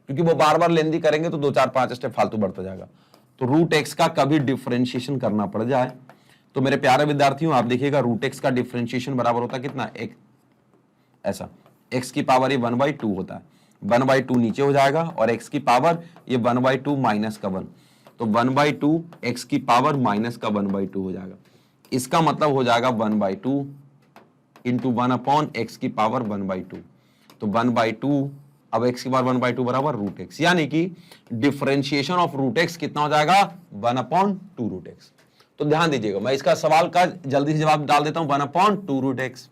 क्योंकि वो बार बार लेंदी करेंगे तो 2 4 5 स्टेप फालतू बढ़ता जाएगा। तो रूट एक्स का कभी डिफरेंशिएशन करना पड़ जाए तो मेरे प्यारे विद्यार्थियों आप देखिएगा, रूट एक्स का डिफरेंशिएशन बराबर होता है कितना, एक ऐसा, एक्स की पावर ये 1/2 होता है, 1/2 नीचे हो जाएगा, और एक्स की पावर ये 1/2 माइनस का 1, तो 1/2 एक्स की पावर माइनस का 1/2 हो जाएगा। इसका मतलब हो जाएगा 1/2 इंटू 1 अपॉन एक्स की पावर 1/2, तो 1/2, अब एक्स की पावर 1/2 बराबर रूट एक्स, यानी कि डिफरेंशिएशन ऑफ रूट एक्स कितना हो जाएगा, 1/2 रूट एक्स। तो ध्यान दीजिएगा, मैं इसका सवाल का जल्दी से जवाब डाल देता हूं, 1/2 रूट एक्स।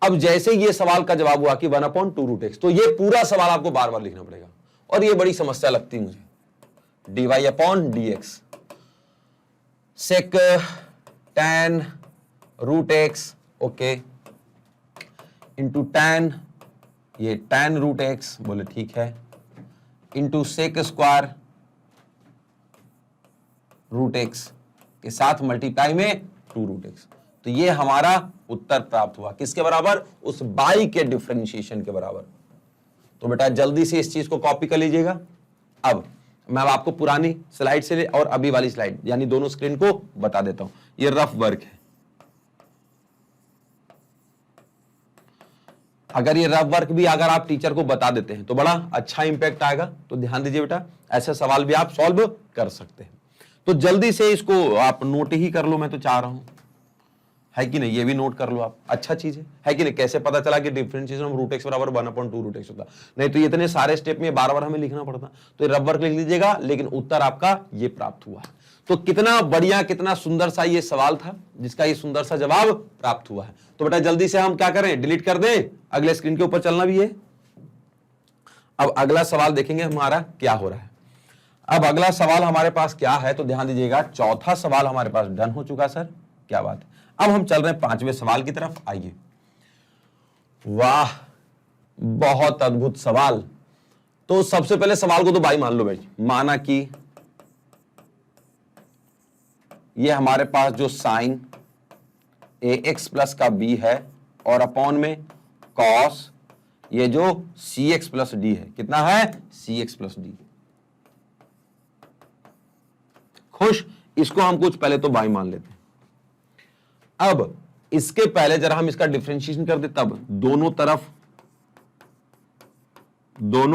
अब जैसे ये सवाल का जवाब हुआ कि 1/2 रूट एक्स, तो ये पूरा सवाल आपको बार बार लिखना पड़ेगा, और ये बड़ी समस्या लगती है मुझे, dy upon D X, sec tan root x, okay, into tan, ये tan रूट एक्स, बोले ठीक है, into sec square root x के साथ मल्टीप्लाई में 2 रूट एक्स। तो ये हमारा उत्तर प्राप्त हुआ किसके बराबर, उस बाई के डिफरेंशिएशन के बराबर। तो बेटा जल्दी से इस चीज को कॉपी कर लीजिएगा। अब मैं आपको पुरानी स्लाइड से और अभी वाली स्लाइड यानी दोनों स्क्रीन को बता देता हूं, ये रफ वर्क है। अगर ये रफ वर्क भी अगर आप टीचर को बता देते हैं तो बड़ा अच्छा इंपैक्ट आएगा। तो ध्यान दीजिए बेटा, ऐसे सवाल भी आप सॉल्व कर सकते हैं। तो जल्दी से इसको आप नोट ही कर लो, मैं तो चाह रहा हूं, है कि नहीं, ये भी नोट कर लो आप, अच्छा चीज है कि नहीं। कैसे पता चला कि डिफरेंशिएशन ऑफ रूट एक्स बराबर 1/2 रूट एक्स होता, नहीं तो इतने सारे स्टेप में बार बार हमें लिखना पड़ता। तो रब वर्क लिख लीजिएगा, लेकिन उत्तर आपका ये प्राप्त हुआ। तो कितना बढ़िया, कितना सुंदर सा ये सवाल था जिसका ये सुंदर सा जवाब प्राप्त हुआ है। तो बेटा जल्दी से हम क्या करें, डिलीट कर दें, अगले स्क्रीन के ऊपर चलना भी है। अब अगला सवाल देखेंगे हमारा क्या हो रहा है। अब अगला सवाल हमारे पास क्या है, तो ध्यान दीजिएगा, चौथा सवाल हमारे पास डन हो चुका सर, क्या बात है। अब हम चल रहे हैं 5वें सवाल की तरफ, आइए। वाह, बहुत अद्भुत सवाल। तो सबसे पहले सवाल को तो भाई मान लो भाई, माना कि ये हमारे पास जो साइन ax प्लस का b है और अपॉन में कॉस ये जो cx प्लस d है, कितना है cx प्लस d। खुश, इसको हम कुछ पहले तो बाई मान लेते हैं। अब इसके पहले जरा हम इसका डिफरेंशिएशन कर दे, तब दोनों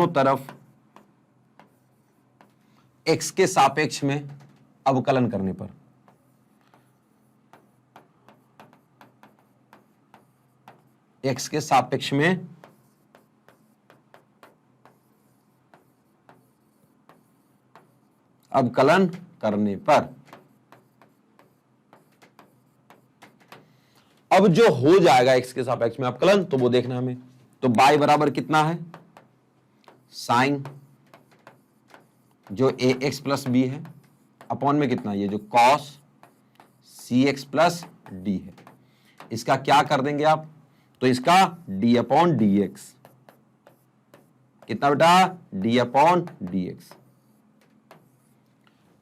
तरफ x के सापेक्ष में अवकलन करने पर x के सापेक्ष में अवकलन करने पर अब जो हो जाएगा x के सापेक्ष में अवकलन, तो वो देखना हमें। तो बाई बराबर कितना है, साइन जो ax प्लस बी है अपॉन में कितना, ये जो कॉस cx प्लस डी है, इसका क्या कर देंगे आप, तो इसका d अपॉन dx, कितना बेटा, d अपॉन dx।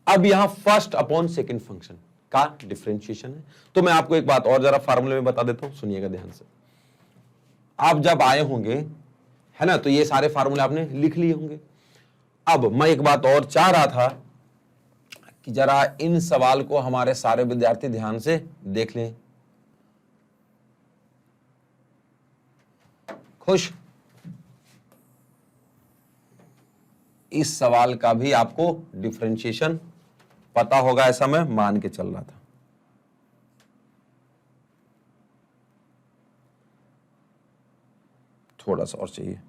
अब यहां फर्स्ट अपॉन सेकंड फंक्शन का डिफरेंशिएशन है। तो मैं आपको एक बात और जरा फार्मूले में बता देता हूं, सुनिएगा ध्यान से। आप जब आए होंगे, है ना, तो ये सारे फार्मूले आपने लिख लिए होंगे। अब मैं एक बात और चाह रहा था कि जरा इन सवाल को हमारे सारे विद्यार्थी ध्यान से देख लें। खुश, इस सवाल का भी आपको डिफरेंशिएशन पता होगा, ऐसा मैं मान के चल रहा था। थोड़ा सा और चाहिए।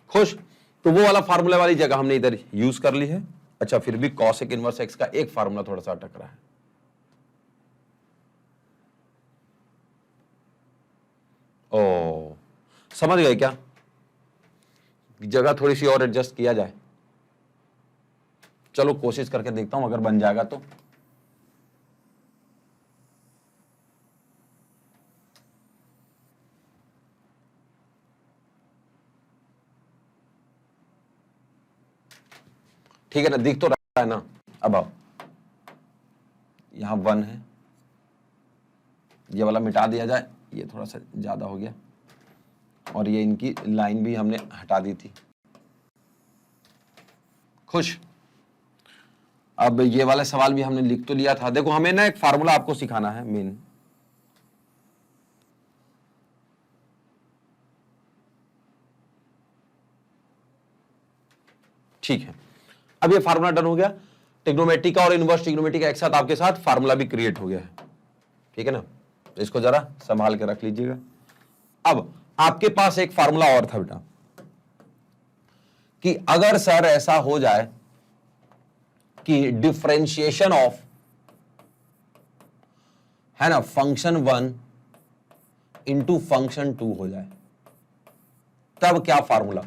खुश, तो वो वाला फार्मूला वाली जगह हमने इधर यूज कर ली है। अच्छा, फिर भी कॉसेक इनवर्स एक्स का एक फार्मूला थोड़ा सा अटक रहा है। ओ, समझ गए क्या, जगह थोड़ी सी और एडजस्ट किया जाए। चलो कोशिश करके देखता हूं, अगर बन जाएगा तो। ठीक है ना, दिख तो रहा है ना। अब आओ, यहां 1 है, ये वाला मिटा दिया जाए, ये थोड़ा सा ज्यादा हो गया, और ये इनकी लाइन भी हमने हटा दी थी। खुश, अब ये वाला सवाल भी हमने लिख तो लिया था। देखो, हमें ना एक फार्मूला आपको सिखाना है मेन। ठीक है, अब ये फार्मूला डन हो गया। ट्रिग्नोमेट्री का और इनवर्स ट्रिग्नोमेट्री का एक साथ आपके साथ फार्मूला भी क्रिएट हो गया है। ठीक है ना, तो इसको जरा संभाल के रख लीजिएगा। अब आपके पास एक फार्मूला और था बेटा, कि अगर सर ऐसा हो जाए कि डिफरेंशिएशन ऑफ, है ना, फंक्शन 1 इंटू फंक्शन 2 हो जाए, तब क्या फार्मूला।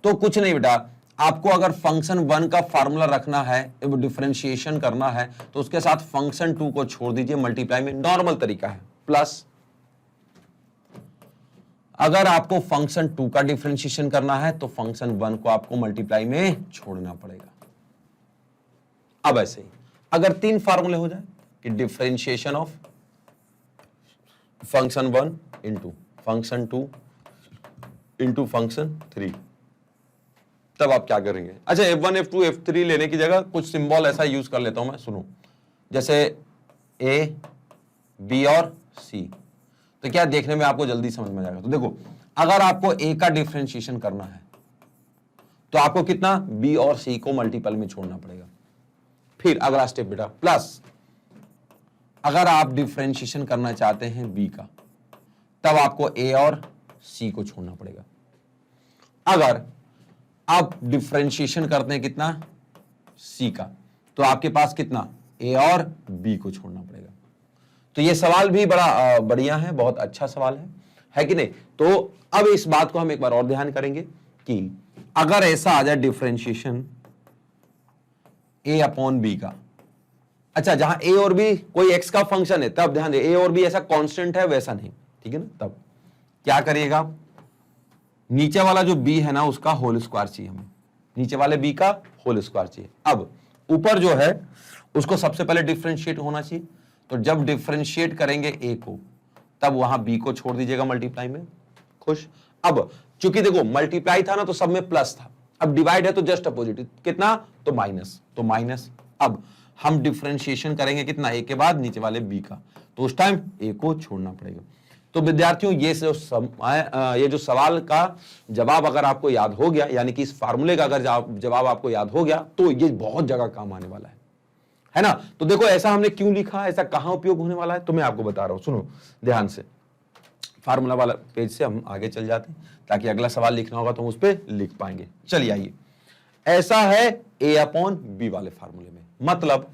तो कुछ नहीं बेटा, आपको अगर फंक्शन 1 का फार्मूला रखना है, डिफरेंशिएशन करना है, तो उसके साथ फंक्शन 2 को छोड़ दीजिए, मल्टीप्लाई में नॉर्मल तरीका है, प्लस अगर आपको फंक्शन 2 का डिफरेंशिएशन करना है तो फंक्शन 1 को आपको मल्टीप्लाई में छोड़ना पड़ेगा। अब ऐसे ही अगर 3 फार्मूले हो जाए कि differentiation of function 1 into function 2 into function 3, तब आप क्या करेंगे। अच्छा, F1 F2 F3 लेने की जगह कुछ सिंबल ऐसा यूज कर लेता हूं मैं, सुनो, जैसे A B और C, तो क्या देखने में आपको जल्दी समझ में जाएगा। तो देखो, अगर आपको A का डिफरेंशिएशन करना है तो आपको कितना B और C को मल्टीपल में छोड़ना पड़ेगा। फिर अगला स्टेप बेटा प्लस, अगर आप डिफरेंशिएशन करना चाहते हैं बी का, तब आपको ए और सी को छोड़ना पड़ेगा। अगर आप डिफरेंशिएशन करते हैं कितना, सी का, तो आपके पास कितना, ए और बी को छोड़ना पड़ेगा। तो ये सवाल भी बड़ा बढ़िया है, बहुत अच्छा सवाल है कि नहीं। तो अब इस बात को हम एक बार और ध्यान करेंगे कि अगर ऐसा आ जाए डिफरेंशिएशन ए अपॉन बी का, अच्छा जहां ए और बी कोई एक्स का फंक्शन है, तब ध्यान दे ए और बी ऐसा कांस्टेंट है वैसा नहीं, ठीक है ना। तब क्या करिएगा, नीचे वाला जो बी है ना उसका होल स्क्वायर चाहिए हमें, नीचे वाले बी का होल स्क्वायर चाहिए। अब ऊपर जो है उसको सबसे पहले डिफरेंशिएट होना चाहिए, तो जब डिफरेंशिएट करेंगे ए को, तब वहां बी को छोड़ दीजिएगा मल्टीप्लाई में, खुश। अब चूंकि देखो मल्टीप्लाई था ना तो सब में प्लस था, अब डिवाइड है तो जस्ट अपोजिट, कितना, तो माइनस। अब हम डिफरेंशिएशन करेंगे कितना, ए के बाद नीचे वाले बी का, तो उस टाइम ए को छोड़ना पड़ेगा। तो विद्यार्थियों ये जो सवाल का जवाब अगर आपको याद हो गया, यानी कि इस फार्मूले का अगर जवाब आपको याद हो गया, तो ये बहुत जगह काम आने वाला है ना। तो देखो ऐसा हमने क्यों लिखा, ऐसा कहां उपयोग होने वाला है, तो मैं आपको बता रहा हूं, सुनो ध्यान से। फार्मूला वाला पेज से हम आगे चल जाते हैं, ताकि अगला सवाल लिखना होगा तो हम उस पर लिख पाएंगे। चलिए आइए, ऐसा है ए अपॉन बी वाले फार्मूले में, मतलब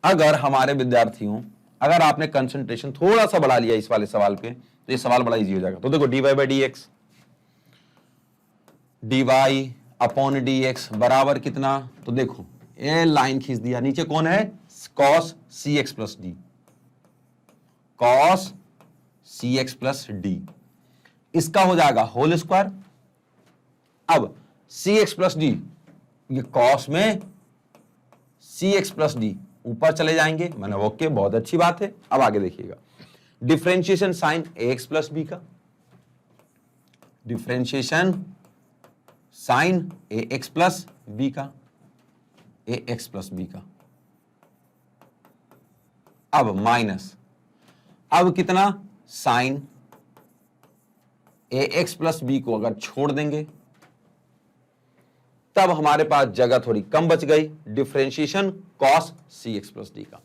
अगर हमारे विद्यार्थियों, अगर आपने कंसंट्रेशन थोड़ा सा बढ़ा लिया इस वाले सवाल पे, तो ये सवाल बड़ा इजी हो जाएगा। तो देखो dy by D x, dy upon D X बराबर कितना, तो देखो ये लाइन खींच दिया, नीचे कौन है, cos सी एक्स प्लस डी, cos सी एक्स प्लस डी, इसका हो जाएगा होल स्क्वायर। अब सी एक्स प्लस डी, ये cos में सी एक्स प्लस डी ऊपर चले जाएंगे, मैंने ओके, बहुत अच्छी बात है। अब आगे देखिएगा, differentiation sign A x plus B का, differentiation sign A x plus B का, ए एक्स प्लस बी का, अब माइनस, अब कितना, sign A x plus B को अगर छोड़ देंगे, तब हमारे पास जगह थोड़ी कम बच गई, डिफरेंशिएशन कॉस सी एक्स प्लस डी का।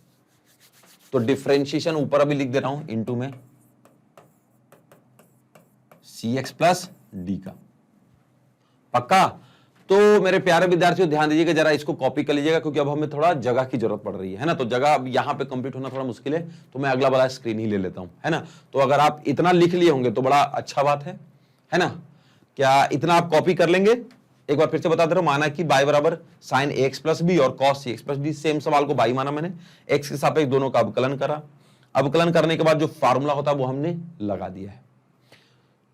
तो डिफरेंशिएशन ऊपर अभी लिख दे रहा हूं इनटू में सी एक्स प्लस डी का, पक्का। तो मेरे प्यारे विद्यार्थियों ध्यान दीजिएगा, जरा इसको कॉपी कर लीजिएगा, क्योंकि अब हमें थोड़ा जगह की जरूरत पड़ रही है ना। तो जगह अब यहां पे कंप्लीट होना थोड़ा मुश्किल है, तो मैं अगला वाला स्क्रीन ही ले लेता हूं, है ना। तो अगर आप इतना लिख लिए होंगे तो बड़ा अच्छा बात है ना। क्या इतना आप कॉपी कर लेंगे, एक बार फिर से बता दे रहा हूं, माना कि बाई बराबर sign A x plus B और कॉस सी एक्स प्लस डी, सेम सवाल को बाई माना मैंने, एक्स के सापेक्ष दोनों का अवकलन करा, अवकलन करने के बाद जो फार्मूला होता है वो हमने लगा दिया है।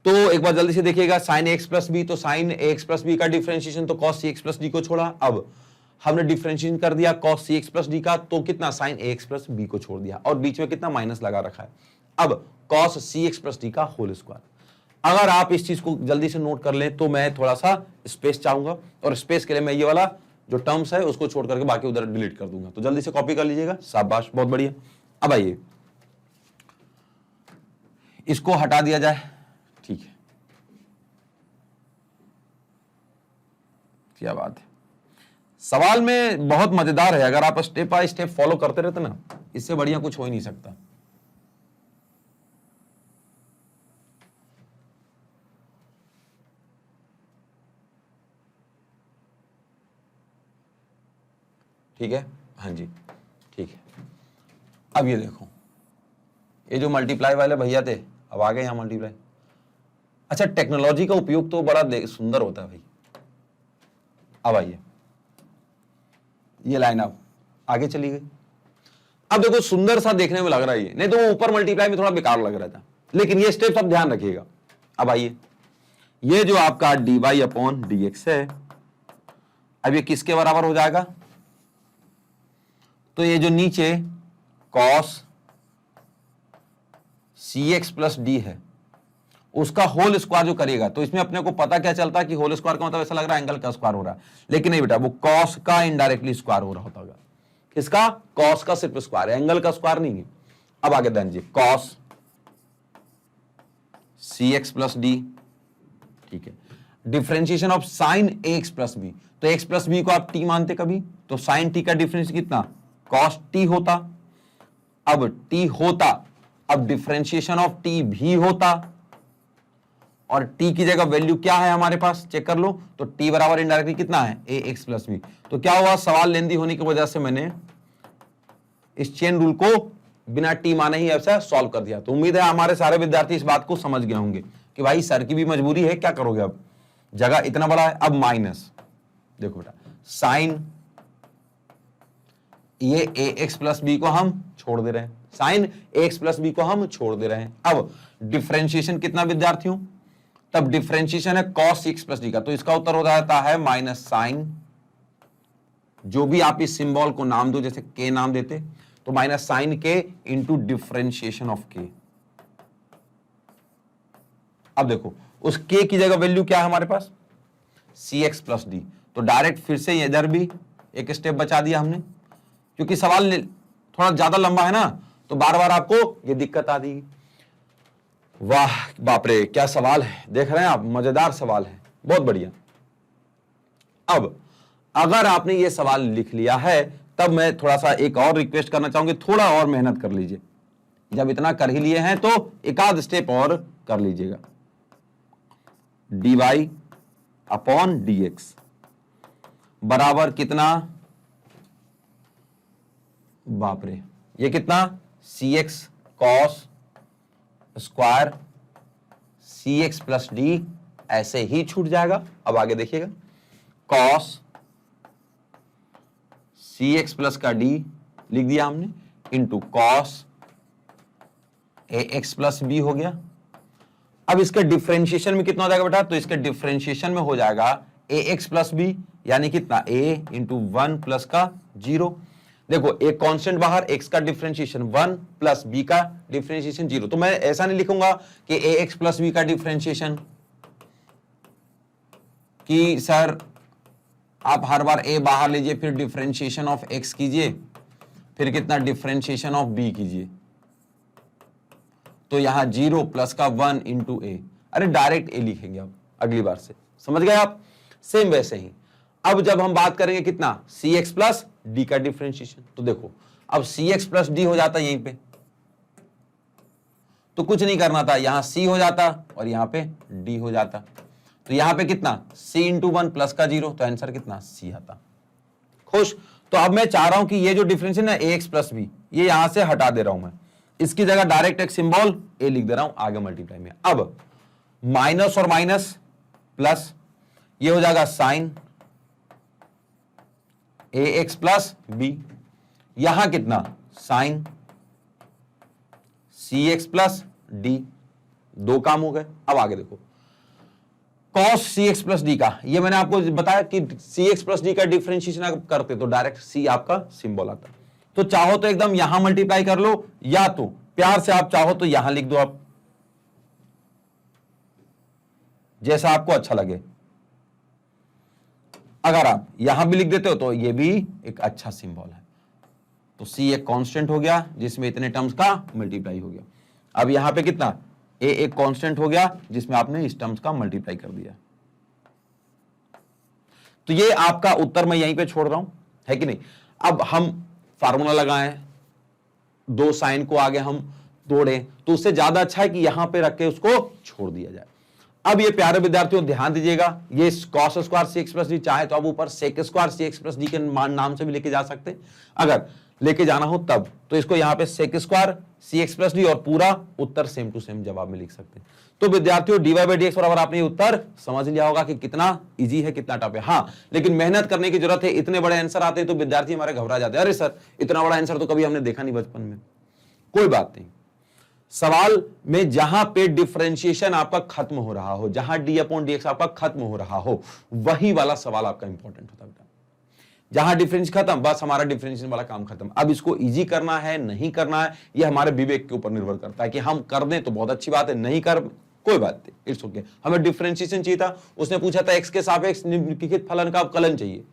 तो एक बार जल्दी से देखिएगा, साइन एक्स प्लस बी, तो साइन एक्स प्लस बी का डिफरेंशिएशन, तो कॉस सी एक्स प्लस डी को छोड़ा। अब हमने डिफरेंशिएशन कर दिया कॉस सी एक्स प्लस डी का, तो कितना, साइन एक्स प्लस बी को छोड़ दिया, और बीच में कितना, माइनस लगा रखा है। अब कॉस सी एक्स प्लस डी का होल स्क्वायर। अगर आप इस चीज को जल्दी से नोट कर लें, तो मैं थोड़ा सा स्पेस चाहूंगा, और स्पेस के लिए मैं ये वाला जो टर्म्स है उसको छोड़ करके बाकी उधर डिलीट कर दूंगा। तो जल्दी से कॉपी कर लीजिएगा, शाबाश, बहुत बढ़िया। अब आइए इसको हटा दिया जाए, ठीक है, क्या बात है। सवाल में बहुत मजेदार है, अगर आप स्टेप बाय स्टेप फॉलो करते रहते ना, इससे बढ़िया कुछ हो ही नहीं सकता। ठीक है, हाँ जी, ठीक है। अब ये देखो, ये जो मल्टीप्लाई वाले भैया थे, अब आ गए यहां मल्टीप्लाई। अच्छा, टेक्नोलॉजी का उपयोग तो बड़ा सुंदर होता है भाई। अब आइए, ये लाइन अब आगे चली गई। अब देखो सुंदर सा देखने में लग रहा है ये, नहीं तो वो ऊपर मल्टीप्लाई में थोड़ा बेकार लग रहा था, लेकिन ये स्टेप सब ध्यान रखिएगा। अब आइए, ये जो आपका dy अपॉन dx है, अब ये किसके बराबर हो जाएगा, तो ये जो नीचे cos cx प्लस डी है उसका होल स्क्वायर जो करिएगा, तो इसमें अपने को पता क्या चलता है कि होल स्क्वायर का मतलब ऐसा लग रहा है एंगल का स्क्वायर हो रहा है, लेकिन नहीं बेटा, वो cos का इनडायरेक्टली स्क्वायर हो रहा होता है। किसका, cos का सिर्फ स्क्वायर है, एंगल का स्क्वायर नहीं है। अब आगे ध्यान दीजिए, cos cx प्लस डी, ठीक है, differentiation of sine A x plus B, तो एक्स प्लस बी को आप टी मानते कभी, तो साइन टी का डिफरेंस कितना, कॉस टी होता। अब टी होता, अब डिफरेंशिएशन ऑफ टी भी होता, और टी की जगह वैल्यू क्या है हमारे पास, चेक कर लो, तो टी बराबर इनडायरेक्टली कितना है, ए एक्स प्लस बी। तो क्या हुआ, सवाल लेंदी होने की वजह से मैंने इस चेन रूल को बिना टी माने ही ऐसा सॉल्व कर दिया। तो उम्मीद है हमारे सारे विद्यार्थी इस बात को समझ गए होंगे कि भाई सर की भी मजबूरी है, क्या करोगे, अब जगह इतना बड़ा है। अब माइनस, देखो बेटा, साइन ये ए एक्स प्लस बी को हम छोड़ दे रहे हैं, sign A x plus B को हम छोड़ दे रहे हैं। अब डिफरेंशिएशन कितना विद्यार्थियों, तब डिफरेंशिएशन है कॉस एक्स प्लस डी का, तो इसका उत्तर हो जाता है माइनस साइन, जो भी आप इस सिंबल को नाम दो, जैसे के नाम देते, तो माइनस साइन के इंटू डिफरेंशिएशन ऑफ के। अब देखो उस के की जगह वैल्यू क्या है हमारे पास, सी एक्स प्लस डी, तो डायरेक्ट फिर से इधर भी एक स्टेप बचा दिया हमने, क्योंकि सवाल थोड़ा ज्यादा लंबा है ना, तो बार बार आपको ये दिक्कत आ दी। वाह बाप रे, क्या सवाल है, देख रहे हैं आप, मजेदार सवाल है, बहुत बढ़िया। अब अगर आपने ये सवाल लिख लिया है, तब मैं थोड़ा सा एक और रिक्वेस्ट करना चाहूंगी, थोड़ा और मेहनत कर लीजिए। जब इतना कर ही लिए हैं तो एक आध स्टेप और कर लीजिएगा। dy अपॉन dx बराबर कितना, बाप रे, ये कितना, cx cos square cx plus D, ऐसे ही छूट जाएगा। अब आगे देखिएगा, cos cx प्लस का d लिख दिया हमने, into cos ax plus B हो गया। अब इसके डिफरेंशिएशन में कितना हो जाएगा बेटा, तो इसके डिफरेंशिएशन में हो जाएगा ए एक्स प्लस बी, यानी कितना, ए इंटू 1 प्लस का 0। देखो एक कांस्टेंट बाहर, एक्स का डिफरेंशिएशन 1 प्लस बी का डिफरेंशिएशन 0, तो मैं ऐसा नहीं लिखूंगा कि ए एक्स प्लस बी का डिफरेंशिएशन, कि सर आप हर बार ए बाहर लीजिए, फिर डिफरेंशिएशन ऑफ एक्स कीजिए, फिर कितना डिफरेंशिएशन ऑफ बी कीजिए, तो यहां 0 प्लस का 1 इंटू ए, अरे डायरेक्ट ए लिखेंगे अब अगली बार से, समझ गए आप। सेम वैसे ही अब जब हम बात करेंगे कितना, सी एक्स प्लस डी का डिफरेंशिएशन, तो देखो अब सी एक्स प्लस डी हो जाता यहीं पे, तो कुछ नहीं करना था, यहां सी हो जाता और यहां पे डी हो जाता, तो यहां पे कितना, सी इंटू 1 प्लस का 0, तो आंसर कितना, सी आता। खुश। तो अब मैं चाह रहा हूं कि ये जो डिफरेंशिएशन है ए एक्स प्लस बी, ये यहां से हटा दे रहा हूं मैं, इसकी जगह डायरेक्ट एक सिंबल ए लिख दे रहा हूं आगे मल्टीप्लाई में। अब माइनस और माइनस प्लस, ये हो जाएगा sign A x plus B, यहां कितना, साइन सी एक्स प्लस डी, दो काम हो गए। अब आगे देखो cos सी एक्स प्लस डी का, ये मैंने आपको बताया कि सी एक्स प्लस डी का डिफरेंशिएशन आप करते तो डायरेक्ट सी आपका सिंबल आता, तो चाहो तो एकदम यहां मल्टीप्लाई कर लो, या तो प्यार से आप चाहो तो यहां लिख दो, आप जैसा आपको अच्छा लगे। अगर आप यहां भी लिख देते हो तो ये भी एक अच्छा सिंबल है, तो सी एक कांस्टेंट हो गया जिसमें इतने टर्म्स का मल्टीप्लाई हो गया। अब यहां पे कितना, ए एक कांस्टेंट हो गया जिसमें आपने इस टर्म्स का मल्टीप्लाई कर दिया। तो ये आपका उत्तर मैं यहीं पे छोड़ रहा हूं, है कि नहीं। अब हम फार्मूला लगाएं, दो साइन को आगे हम तोड़ें, तो उससे ज्यादा अच्छा है कि यहां पे रख के उसको छोड़ दिया जाए। अब ये प्यारे विद्यार्थियों ध्यान दीजिएगा, ये cos स्क्वायर सी एक्स प्लस डी, चाहे तो आप ऊपर सेक स्क्वायर सी एक्स प्लस डी के नाम से भी लेके जा सकते हैं, अगर लेके जाना हो तब, तो इसको यहां पे सेक स्क्वायर सी एक्स प्लस डी और पूरा उत्तर सेम टू सेम जवाब में लिख सकते हैं। तो विद्यार्थियों dy बाई dx बराबर आपने उत्तर समझ लिया होगा कि कितना इजी है, कितना टफ है। हाँ, लेकिन मेहनत करने की जरूरत है, इतने बड़े आंसर आते हैं तो विद्यार्थी हमारे घबरा जाते हैं, अरे सर इतना बड़ा आंसर तो कभी हमने देखा नहीं बचपन में। कोई बात नहीं, सवाल में जहां पे डिफरेंशिएशन आपका खत्म हो रहा हो, जहां डी अपॉन डी एक्स आपका खत्म हो रहा हो, वही वाला सवाल आपका इंपॉर्टेंट होता है। जहां डिफरेंस खत्म, बस हमारा डिफरेंशिएशन वाला काम खत्म। अब इसको इजी करना है नहीं करना है, यह हमारे विवेक के ऊपर निर्भर करता है कि हम कर दें तो बहुत अच्छी बात है, नहीं कर कोई बात नहीं, इट्स ओके। हमें डिफरेंशिएशन चाहिए था, उसने पूछा था एक्स के सापेक्ष निम्नलिखित फलन का कलन चाहिए।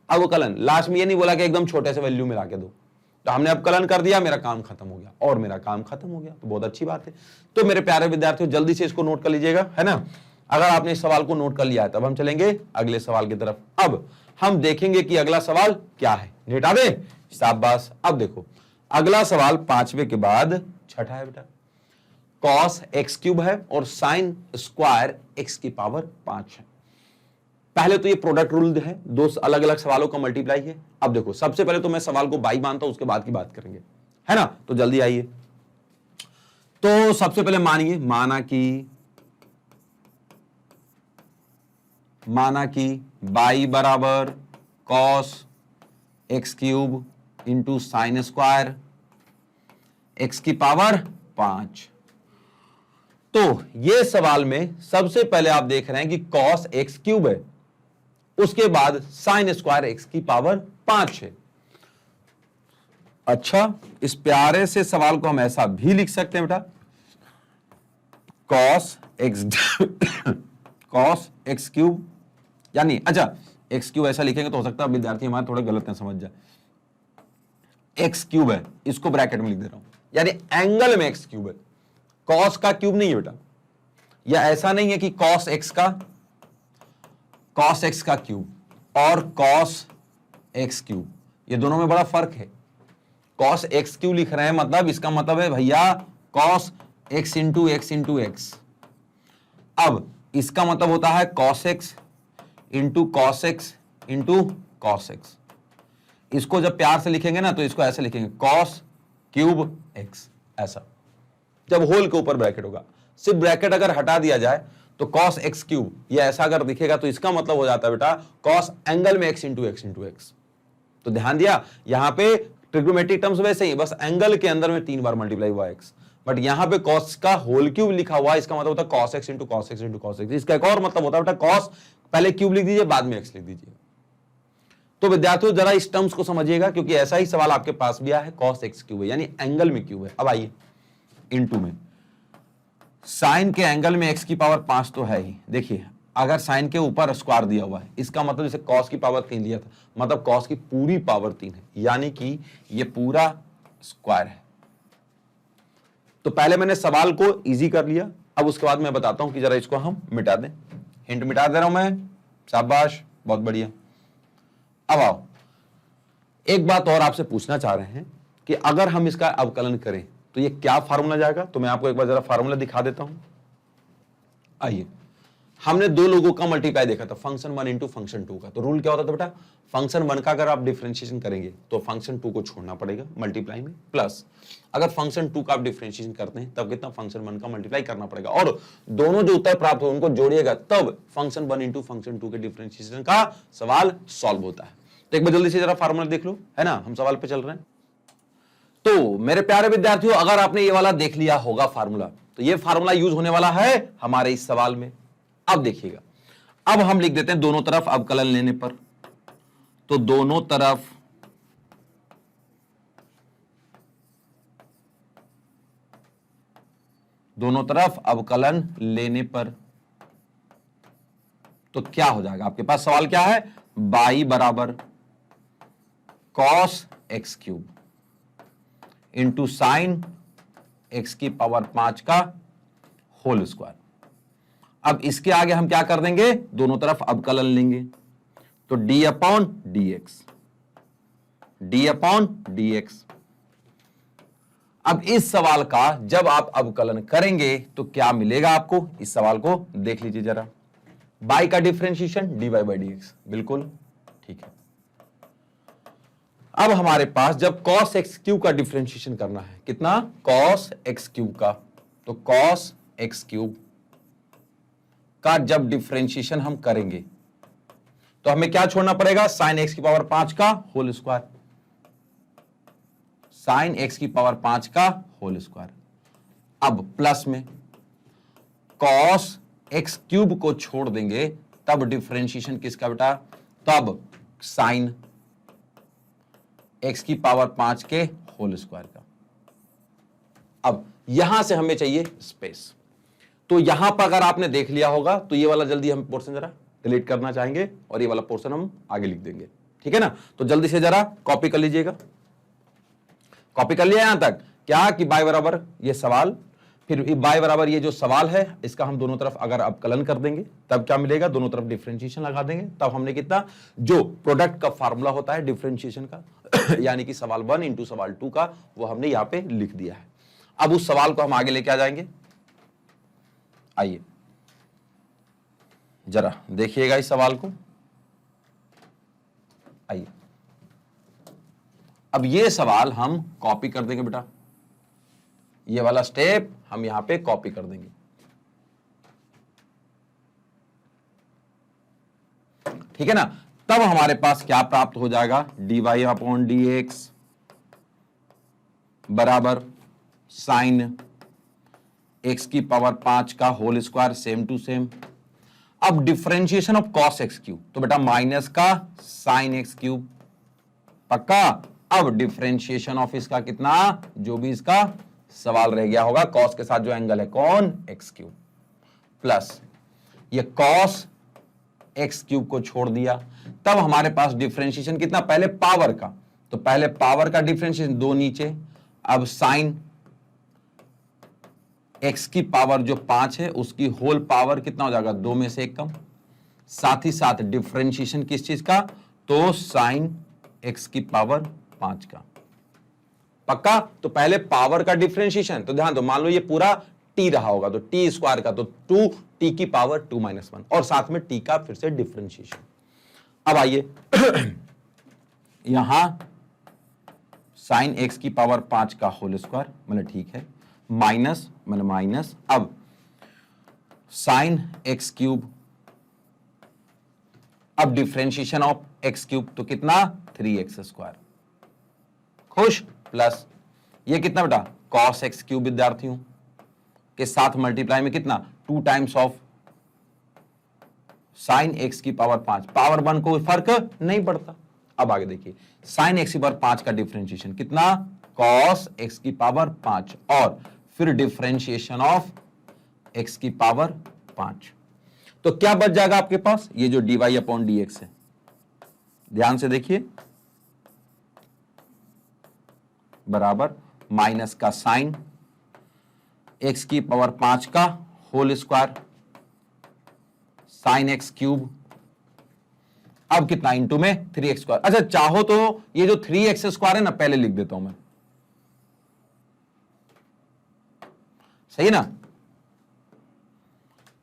अब वो कलन लास्ट में ये नहीं बोला कि एकदम छोटे से वैल्यू में लाके दो, तो हमने अब कलन कर दिया, मेरा काम खत्म हो गया, और मेरा काम खत्म हो गया, तो बहुत अच्छी बात है। तो मेरे प्यारे विद्यार्थियों जल्दी से इसको नोट कर लीजिएगा, है ना। अगर आपने इस सवाल को नोट कर लिया है तब हम चलेंगे अगले सवाल की तरफ। अब हम देखेंगे कि अगला सवाल क्या है। निपटा दे, शाबाश। अब देखो अगला सवाल 5वें के बाद छठा है बेटा। कॉस एक्स क्यूब है और साइन स्क्वायर एक्स की पावर 5 है। पहले तो ये प्रोडक्ट रूल है, दो अलग अलग सवालों का मल्टीप्लाई है। अब देखो सबसे पहले तो मैं सवाल को बाई मानता हूं, उसके बाद की बात करेंगे, है ना। तो जल्दी आइए। तो सबसे पहले मानिए, माना कि बाई बराबर cos x cube into sine square x की पावर 5। तो ये सवाल में सबसे पहले आप देख रहे हैं कि कॉस एक्स क्यूब है, उसके बाद साइन स्क्वायर एक्स की पावर 5 है। अच्छा, इस प्यारे से सवाल को हम ऐसा भी लिख सकते हैं बेटा, कॉस एक्स क्यूब, यानी अच्छा एक्स क्यूब ऐसा लिखेंगे तो हो सकता है विद्यार्थी हमारे थोड़े गलत हैं, समझ जाए। एक्स क्यूब है, इसको ब्रैकेट में लिख दे रहा हूं, यानी एंगल में एक्स क्यूब है, कॉस का क्यूब नहीं है बेटा। या ऐसा नहीं है कि कॉस एक्स का क्यूब और कॉस एक्स क्यूब, ये दोनों में बड़ा फर्क है। कॉस एक्स क्यूब लिख रहे हैं मतलब इसका मतलब है भैया cos x into x into x. अब इसका मतलब होता है cos x into cos x into cos x. इसको जब प्यार से लिखेंगे ना तो इसको ऐसे लिखेंगे कॉस क्यूब एक्स, ऐसा, जब होल के ऊपर ब्रैकेट होगा। सिर्फ ब्रैकेट अगर हटा दिया जाए तो कॉस एक्स क्यूब, ये ऐसा अगर दिखेगा तो इसका मतलब हो जाता है बेटा कॉस एंगल में x into x into x. तो ध्यान दिया, यहां पे ट्रिग्नोमेट्रिक टर्म्स वैसे ही, बस एंगल के अंदर में 3 बार मल्टीप्लाई हुआ एक्स, बट यहां पे कॉस का होल क्यूब लिखा हुआ है, इसका मतलब होता है cos x into cos x into cos x. इसका एक और मतलब होता है बेटा कॉस, पहले क्यूब लिख दीजिए बाद में एक्स लिख दीजिए। तो विद्यार्थियों जरा इस टर्म्स को समझिएगा, क्योंकि ऐसा ही सवाल आपके पास भी आया है, कॉस एक्स क्यूब है यानी एंगल में क्यूब है। अब आइए इनटू में, साइन के एंगल में एक्स की पावर 5 तो है ही। देखिए अगर साइन के ऊपर स्क्वायर दिया हुआ है, इसका मतलब जैसे कॉस की पावर 3 दिया था, मतलब कॉस की पूरी पावर 3 है, यानी कि ये पूरा स्क्वायर है। तो पहले मैंने सवाल को इजी कर लिया, अब उसके बाद मैं बताता हूं कि जरा इसको हम मिटा दें। हिंट मिटा दे रहा हूं मैं, शाबाश, बहुत बढ़िया। अब आओ, एक बात और आपसे पूछना चाह रहे हैं कि अगर हम इसका अवकलन करें तो ये क्या फार्मूला जाएगा। तो मैं आपको एक बार जरा फार्मूला दिखा देता हूं। आइए, हमने दो लोगों का मल्टीप्लाई देखा था, फंक्शन 1 इंटू फंक्शन 2 का। तो रूल क्या होता था बेटा, फंक्शन 1 का अगर आप डिफरेंशिएशन करेंगे तो फंक्शन 2 को छोड़ना पड़ेगा मल्टीप्लाई में, प्लस अगर फंक्शन 2 का आप डिफरेंशिएशन करते हैं तब कितना फंक्शन 1 का मल्टीप्लाई करना पड़ेगा, और दोनों जो उत्तर प्राप्त हो उनको जोड़िएगा, तब फंक्शन 1 इंटू फंक्शन 2 के डिफरेंशिएशन का सवाल सॉल्व होता है। तो एक बार जल्दी से जरा फार्मूला देख लो, है ना, हम सवाल पे चल रहे हैं। तो मेरे प्यारे विद्यार्थियों, अगर आपने ये वाला देख लिया होगा फार्मूला, तो ये फार्मूला यूज होने वाला है हमारे इस सवाल में। अब देखिएगा, अब हम लिख देते हैं दोनों तरफ अवकलन लेने पर, तो दोनों तरफ अवकलन लेने पर तो क्या हो जाएगा। आपके पास सवाल क्या है, बाई बराबर cos x cube into sine X की पावर 5 का होल स्क्वायर। अब इसके आगे हम क्या कर देंगे, दोनों तरफ अवकलन लेंगे, तो डी अपॉन डी एक्स। अब इस सवाल का जब आप अवकलन करेंगे तो क्या मिलेगा आपको, इस सवाल को देख लीजिए जरा। बाई का differentiation D Y by D X, बिल्कुल ठीक है। अब हमारे पास जब cos एक्स क्यूब का डिफरेंशिएशन करना है, कितना, cos एक्स क्यूब का, तो cos एक्स क्यूब का जब डिफरेंशिएशन हम करेंगे तो हमें क्या छोड़ना पड़ेगा, साइन एक्स की पावर 5 का होल स्क्वायर, साइन एक्स की पावर 5 का होल स्क्वायर। अब प्लस में cos एक्स क्यूब को छोड़ देंगे, तब डिफरेंशिएशन किसका बेटा, तब साइन एक्स की पावर 5 के होल स्क्वायर का। अब यहां से हमें चाहिए स्पेस, तो यहां पर अगर आपने देख लिया होगा तो ये वाला जल्दी हम पोर्शन जरा डिलीट करना चाहेंगे और ये वाला पोर्शन हम आगे लिख देंगे, ठीक है ना। तो जल्दी से जरा कॉपी कर लीजिएगा, कॉपी कर लिया यहां तक क्या, कि बाय बराबर ये सवाल, फिर y बराबर ये जो सवाल है इसका हम दोनों तरफ अगर अवकलन कर देंगे तब क्या मिलेगा, दोनों तरफ डिफरेंशिएशन लगा देंगे, तब हमने कितना, जो प्रोडक्ट का फार्मूला होता है डिफरेंशिएशन का यानी कि सवाल 1 इंटू सवाल 2 का, वो हमने यहां पे लिख दिया है। अब उस सवाल को हम आगे लेके आ जाएंगे। आइए जरा देखिएगा इस सवाल को। आइए अब ये सवाल हम कॉपी कर देंगे बेटा, ये वाला स्टेप हम यहां पे कॉपी कर देंगे। ठीक है ना, तब हमारे पास क्या प्राप्त हो जाएगा, dy अपॉन dx बराबर साइन x की पावर 5 का whole square, same to same. अब differentiation of cos x cube, तो बेटा माइनस का साइन x क्यूब, पक्का। अब डिफरेंशिएशन ऑफ इसका कितना, जो भी इसका सवाल रह गया होगा, cos के साथ जो एंगल है कौन, x क्यूब, प्लस ये cos x क्यूब को छोड़ दिया, तब हमारे पास डिफरेंशिएशन कितना, पहले पावर का, तो पहले पावर का डिफरेंशिएशन 2 नीचे, अब साइन x की पावर जो 5 है उसकी होल पावर कितना हो जाएगा, 2 में से 1 कम, साथ ही साथ डिफरेंशिएशन किस चीज का, तो साइन x की पावर 5 का, पक्का। तो पहले पावर का डिफरेंशिएशन, तो ध्यान दो, मान लो ये पूरा t रहा होगा तो t स्क्वायर का, तो 2t की पावर 2 माइनस 1, और साथ में t का फिर से डिफरेंशिएशन। अब आइए यहां साइन x की पावर 5 का होल स्क्वायर, मतलब ठीक है, माइनस मतलब माइनस, अब साइन x क्यूब, अब डिफरेंशिएशन ऑफ x क्यूब, तो कितना 3x स्क्वायर, खुश, प्लस ये कितना बेटा cos x क्यूब विद्यार्थियों के साथ मल्टीप्लाई में कितना 2 टाइम्स ऑफ साइन x की पावर 5, पावर 1 को फर्क नहीं पड़ता। अब आगे देखिए, साइन x की पावर 5 का डिफरेंशिएशन कितना, cos x की पावर 5, और फिर डिफरेंशिएशन ऑफ x की पावर 5, तो क्या बच जाएगा आपके पास, ये जो dy अपॉन dx है, ध्यान से देखिए, बराबर माइनस का साइन x की पावर 5 का whole square, sine x cube, अब कितना इंटू में 3x स्क्वायर। अच्छा चाहो तो ये जो 3x स्क्वायर है ना, पहले लिख देता हूं मैं, सही है ना।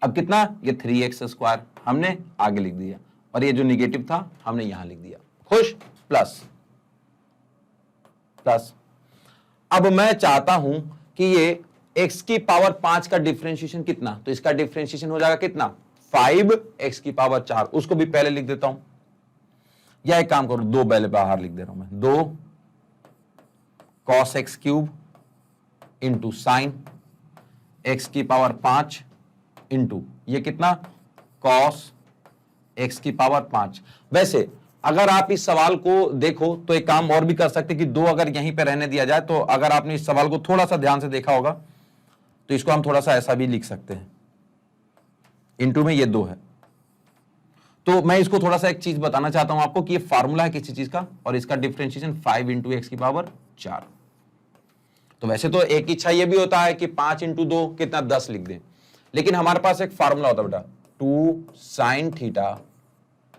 अब कितना, ये 3x स्क्वायर हमने आगे लिख दिया, और ये जो निगेटिव था हमने यहां लिख दिया, खुश, प्लस प्लस। अब मैं चाहता हूं कि ये x की पावर 5 का डिफरेंशिएशन कितना, तो इसका डिफरेंशिएशन हो जाएगा कितना, 5x की पावर 4, उसको भी पहले लिख देता हूं, या एक काम करो, 2 पहले बाहर लिख दे रहा हूं मैं, 2 cos x cube into sine x की पावर 5 इंटू ये कितना cos x की पावर 5। वैसे अगर आप इस सवाल को देखो तो एक काम और भी कर सकते कि 2 अगर यहीं पे रहने दिया जाए, तो अगर आपने इस सवाल को थोड़ा सा ध्यान से देखा होगा तो इसको हम थोड़ा सा ऐसा भी लिख सकते हैं, इंटू में ये 2 है। तो मैं इसको थोड़ा सा एक चीज बताना चाहता हूं आपको कि ये फार्मूला है किसी चीज का, और इसका डिफरेंशिएशन 5 इंटू एक्स की पावर 4। तो वैसे तो एक इच्छा ये भी होता है कि 5 इंटू 2 कितना 10 लिख दें, लेकिन हमारे पास एक फार्मूला होता है बेटा, 2 sine theta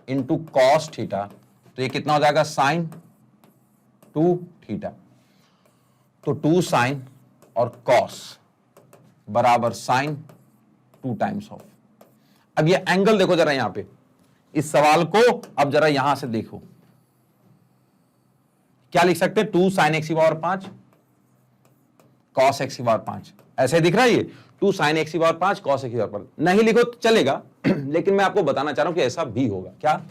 into cos theta, तो ये कितना हो जाएगा, साइन 2 थीटा, तो 2 साइन और कॉस बराबर साइन 2 टाइम्स ऑफ। अब ये एंगल देखो जरा यहां पे, इस सवाल को अब जरा यहां से देखो, क्या लिख सकते हैं, 2 साइन एक्स की पावर 5 कॉस एक्स की पावर 5, ऐसे दिख रहा है ये 2 साइन एक्स की पावर 5 कॉस एक्स की पावर 5, नहीं लिखो तो चलेगा लेकिन मैं आपको बताना चाह रहा हूं कि ऐसा भी होगा, क्या,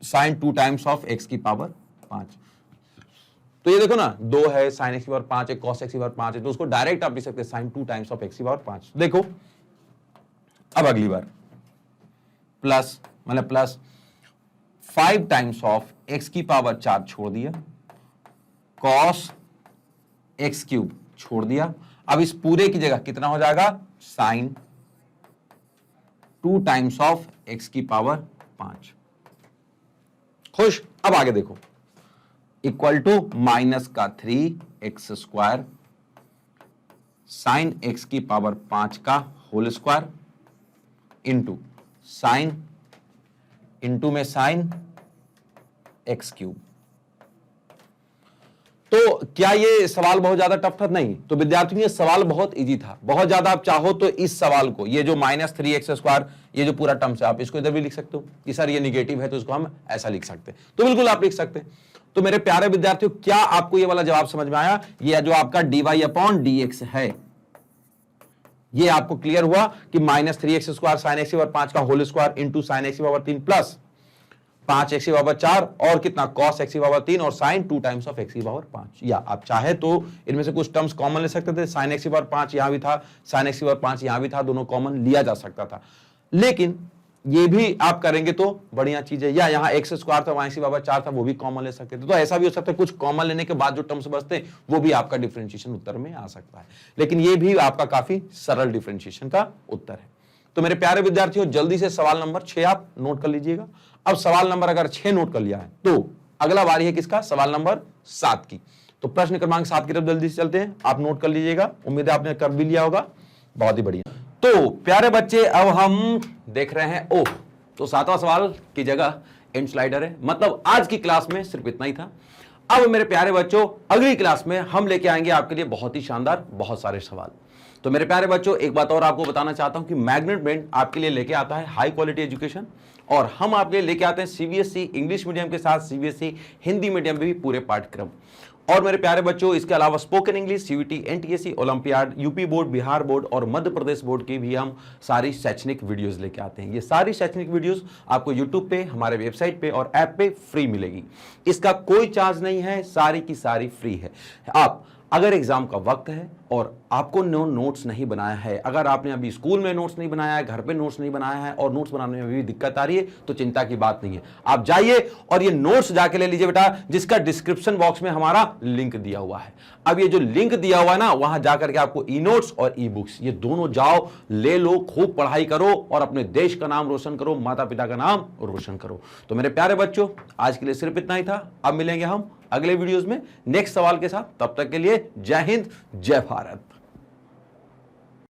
साइन 2 टाइम्स ऑफ एक्स की पावर 5। तो ये देखो ना, 2 है साइन एक्स की पावर 5 है, कॉस एक्स की पावर 5 है, तो उसको डायरेक्ट आप लिख सकते हैं साइन 2 टाइम्स ऑफ एक्स की पावर 5। देखो अब अगली बार प्लस, मतलब प्लस 5 टाइम्स ऑफ एक्स की पावर 4 छोड़ दिया, कॉस एक्स क्यूब छोड़ दिया, अब इस पूरे की जगह कितना हो जाएगा, साइन 2 टाइम्स ऑफ एक्स की पावर 5, खुश। अब आगे देखो, इक्वल टू माइनस का 3x स्क्वायर साइन एक्स की पावर 5 का whole square into sine into में साइन एक्स क्यूब। तो क्या ये सवाल बहुत ज्यादा टफ था? नहीं। तो विद्यार्थियों ये सवाल बहुत इजी था, बहुत ज्यादा। आप चाहो तो इस सवाल को, ये जो -3x², ये जो पूरा टर्म है, आप इसको इधर भी लिख सकते हो कि सर ये निगेटिव है तो इसको हम ऐसा लिख सकते हैं, तो बिल्कुल आप लिख सकते हैं। तो मेरे प्यारे विद्यार्थियों, क्या आपको ये वाला जवाब समझ में आया? ये जो आपका dy/dx है, ये आपको क्लियर हुआ कि -3x² sin x की पावर 5 का whole square into sine X की पावर 3 प्लस 5x की पावर 4 और कितना cos x की पावर 3 और sin 2 टाइम्स ऑफ x की पावर 5। या आप चाहे तो इनमें से कुछ टर्म्स कॉमन ले सकते थे, sin x की पावर 5 यहां भी था, sin x की पावर 5 यहां भी था, दोनों कॉमन लिया जा सकता था। लेकिन ये भी आप करेंगे तो बढ़िया चीज है। या यहाँ x² था, वहां x की पावर 4 था, वो भी कॉमन ले सकते थे। तो ऐसा भी हो सकता है कुछ कॉमन लेने के बाद जो टर्म्स बचते हैं वो भी आपका डिफरेंशिएशन उत्तर में आ सकता है। लेकिन ये भी आपका काफी सरल डिफरेंशिएशन का उत्तर है। तो मेरे प्यारे विद्यार्थियों, जल्दी से सवाल नंबर 6 आप नोट कर लीजिएगा। अब सवाल नंबर अगर 6 नोट कर लिया है तो अगला बारी है किसका? सवाल नंबर 7 की। तो प्रश्न क्रमांक 7 की तरफ जल्दी से चलते हैं, आप नोट कर लीजिएगा। उम्मीद है आपने कर भी लिया होगा, बहुत ही बढ़िया। तो प्यारे बच्चे, अब हम देख रहे हैं ओह, तो 7वां सवाल की जगह एंड स्लाइडर है, मतलब आज की क्लास में सिर्फ इतना ही था। अब मेरे प्यारे बच्चों, अगली क्लास में हम लेके आएंगे आपके लिए बहुत ही शानदार बहुत सारे सवाल। तो मेरे प्यारे बच्चों, एक बात और आपको बताना चाहता हूं कि मैग्नेट बैंड आपके लिए लेके आता है हाई क्वालिटी एजुकेशन, और हम आपके लिए लेके आते हैं सीबीएसई इंग्लिश मीडियम के साथ सीबीएसई हिंदी मीडियम में भी पूरे पाठ्यक्रम। और मेरे प्यारे बच्चों, इसके अलावा spoken English, CUT, NTSC, Olympiad, UP board, Bihar board और मध्य प्रदेश बोर्ड की भी हम सारी शैक्षणिक वीडियोस लेके आते हैं। ये सारी शैक्षणिक वीडियोस आपको यूट्यूब पे, हमारे वेबसाइट पे और ऐप पे फ्री मिलेगी। इसका कोई चार्ज नहीं है, सारी की सारी फ्री है। आप अगर एग्जाम का वक्त है और आपको नोट्स नहीं बनाया है, अगर आपने अभी स्कूल में नोट्स नहीं बनाया है, घर पे नोट्स नहीं बनाया है और नोट्स बनाने में भी दिक्कत आ रही है, तो चिंता की बात नहीं है। आप जाइए और ये नोट्स जाके ले लीजिए बेटा, जिसका डिस्क्रिप्शन बॉक्स में हमारा लिंक दिया हुआ है। अब ये जो लिंक दिया हुआ है ना, वहां जाकर के आपको ई नोट्स और ई बुक्स ये दोनों जाओ, ले लो, खूब पढ़ाई करो और अपने देश का नाम रोशन करो, माता पिता का नाम रोशन करो। तो मेरे प्यारे बच्चों, आज के लिए सिर्फ इतना ही था। अब मिलेंगे हम अगले वीडियोस में नेक्स्ट सवाल के साथ। तब तक के लिए जय हिंद, जय भारत।